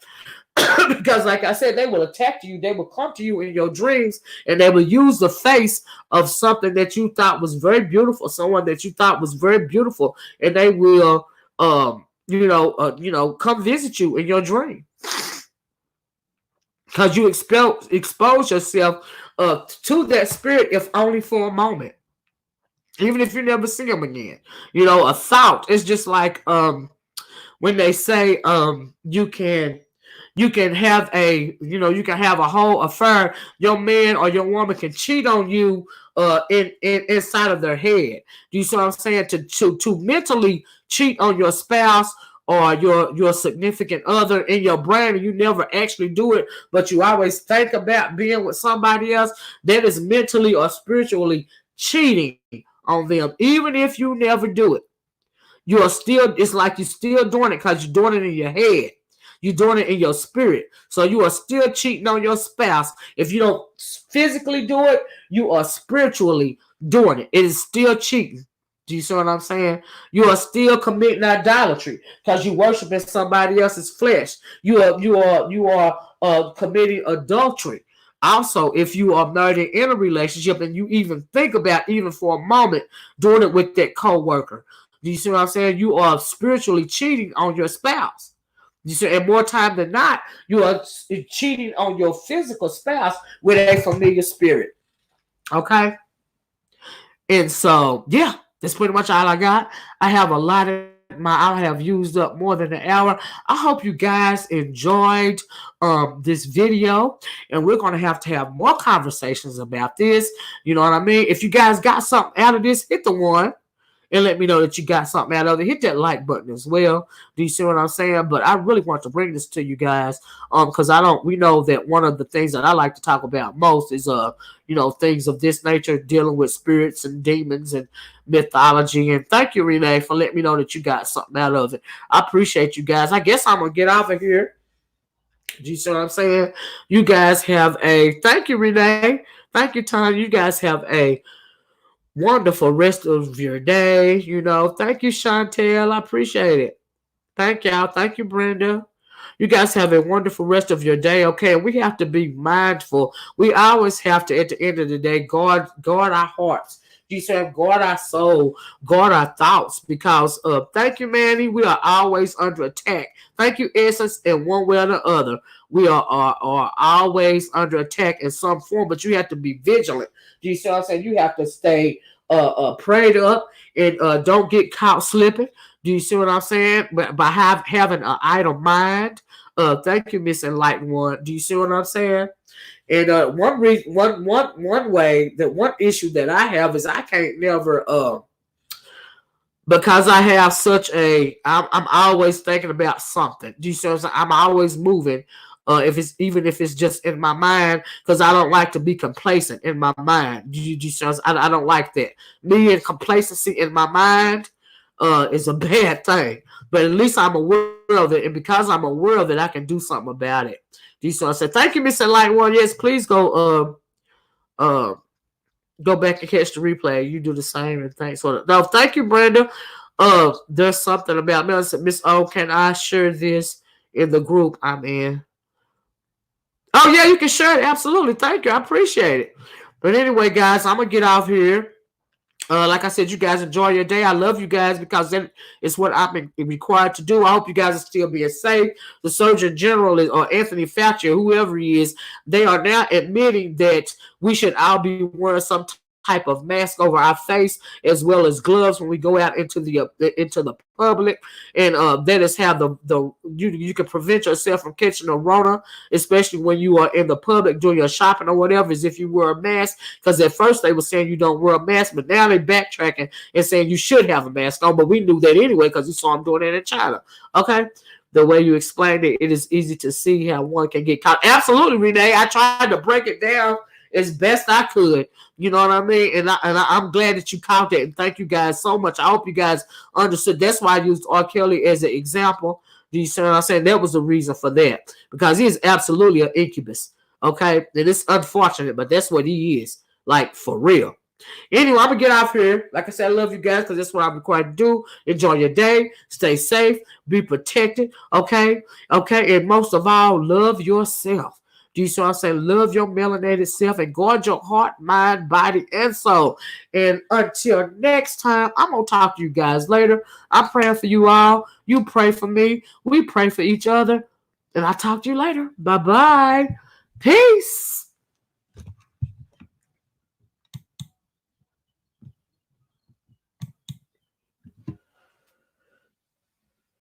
A: Because like I said, they will attack you. They will come to you in your dreams and they will use the face of something that you thought was very beautiful, someone that you thought was very beautiful, and they will, come visit you in your dream. Because you expose yourself to that spirit, if only for a moment. Even if you never see them again. A thought is just like when they say you can have a whole affair. Your man or your woman can cheat on you inside of their head. Do you see what I'm saying? To mentally cheat on your spouse or your significant other in your brain, and you never actually do it, but you always think about being with somebody else, that is mentally or spiritually cheating on them. Even if you never do it, it's like you're still doing it because you're doing it in your head. You're doing it in your spirit. So you are still cheating on your spouse. If you don't physically do it, you are spiritually doing it. It is still cheating. Do you see what I'm saying? You are still committing idolatry because you're worshiping somebody else's flesh. You are committing adultery. Also, if you are married in a relationship and you even think about, even for a moment, doing it with that co-worker. Do you see what I'm saying? You are spiritually cheating on your spouse. You see, and more time than not, you are cheating on your physical spouse with a familiar spirit. Okay? And so, yeah, that's pretty much all I got. I have I have used up more than an hour. I hope you guys enjoyed this video, and we're going to have more conversations about this. You know what I mean? If you guys got something out of this, hit the one and let me know that you got something out of it. Hit that like button as well. Do you see what I'm saying? But I really want to bring this to you guys because we know that one of the things that I like to talk about most is things of this nature, dealing with spirits and demons and mythology. And thank you, Renee, for letting me know that you got something out of it. I appreciate you guys. I guess I'm gonna get off of here Do you see what I'm saying? You guys have a thank you, Renee. Thank you, Tanya. You guys have a wonderful rest of your day. You know, thank you, Chantel. I appreciate it. Thank y'all. Thank you, Brenda. You guys have a wonderful rest of your day. Okay, we have to be mindful. We always have to, at the end of the day, guard our hearts. You said guard our soul, guard our thoughts. Because thank you, Manny. We are always under attack. Thank you, Essence. In one way or the other, we are always under attack in some form. But you have to be vigilant. You see what I'm saying? You have to stay prayed up and don't get caught slipping. Do you see what I'm saying? By having an idle mind. Thank you, Miss Enlightened One. Do you see what I'm saying? And one reason, one way that one issue that I have is I can't never because I have such a I'm always thinking about something. Do you see what I'm saying? I'm always moving. If it's just in my mind, because I don't like to be complacent in my mind. I don't like that. Me and complacency in my mind is a bad thing. But at least I'm aware of it, and because I'm aware of it, I can do something about it. So I said, thank you, Mr. Light One. Yes, please go back and catch the replay. You do the same, and thanks for no. Thank you, Brenda. There's something about me. I said, Miss O, can I share this in the group I'm in? Oh yeah, you can share it. Absolutely. Thank you. I appreciate it. But anyway, guys, I'm gonna get off here. Like I said, you guys enjoy your day. I love you guys because that is what I'm required to do. I hope you guys are still being safe. The Surgeon General or Anthony Fauci or whoever he is, they are now admitting that we should all be wearing some type of mask over our face as well as gloves when we go out into the public, and that is how you can prevent yourself from catching the Rona, especially when you are in the public doing your shopping or whatever, is if you wear a mask. Because at first they were saying you don't wear a mask, but now they're backtracking and saying you should have a mask on. But we knew that anyway because we saw them doing it in China. Okay, the way you explained it, it is easy to see how one can get caught. Absolutely, Renee. I tried to break it down as best I could. You know what I mean? And I'm glad that you caught that. And thank you guys so much. I hope you guys understood. That's why I used R. Kelly as an example. Do you see what I'm saying? That was the reason for that. Because he is absolutely an incubus. Okay? And it's unfortunate, but that's what he is. Like, for real. Anyway, I'm going to get off here. Like I said, I love you guys because that's what I'm required to do. Enjoy your day. Stay safe. Be protected. Okay? Okay? And most of all, love yourself. Do you see what I'm saying? Love your melanated self and guard your heart, mind, body, and soul. And until next time, I'm going to talk to you guys later. I'm praying for you all. You pray for me. We pray for each other. And I'll talk to you later. Bye-bye. Peace.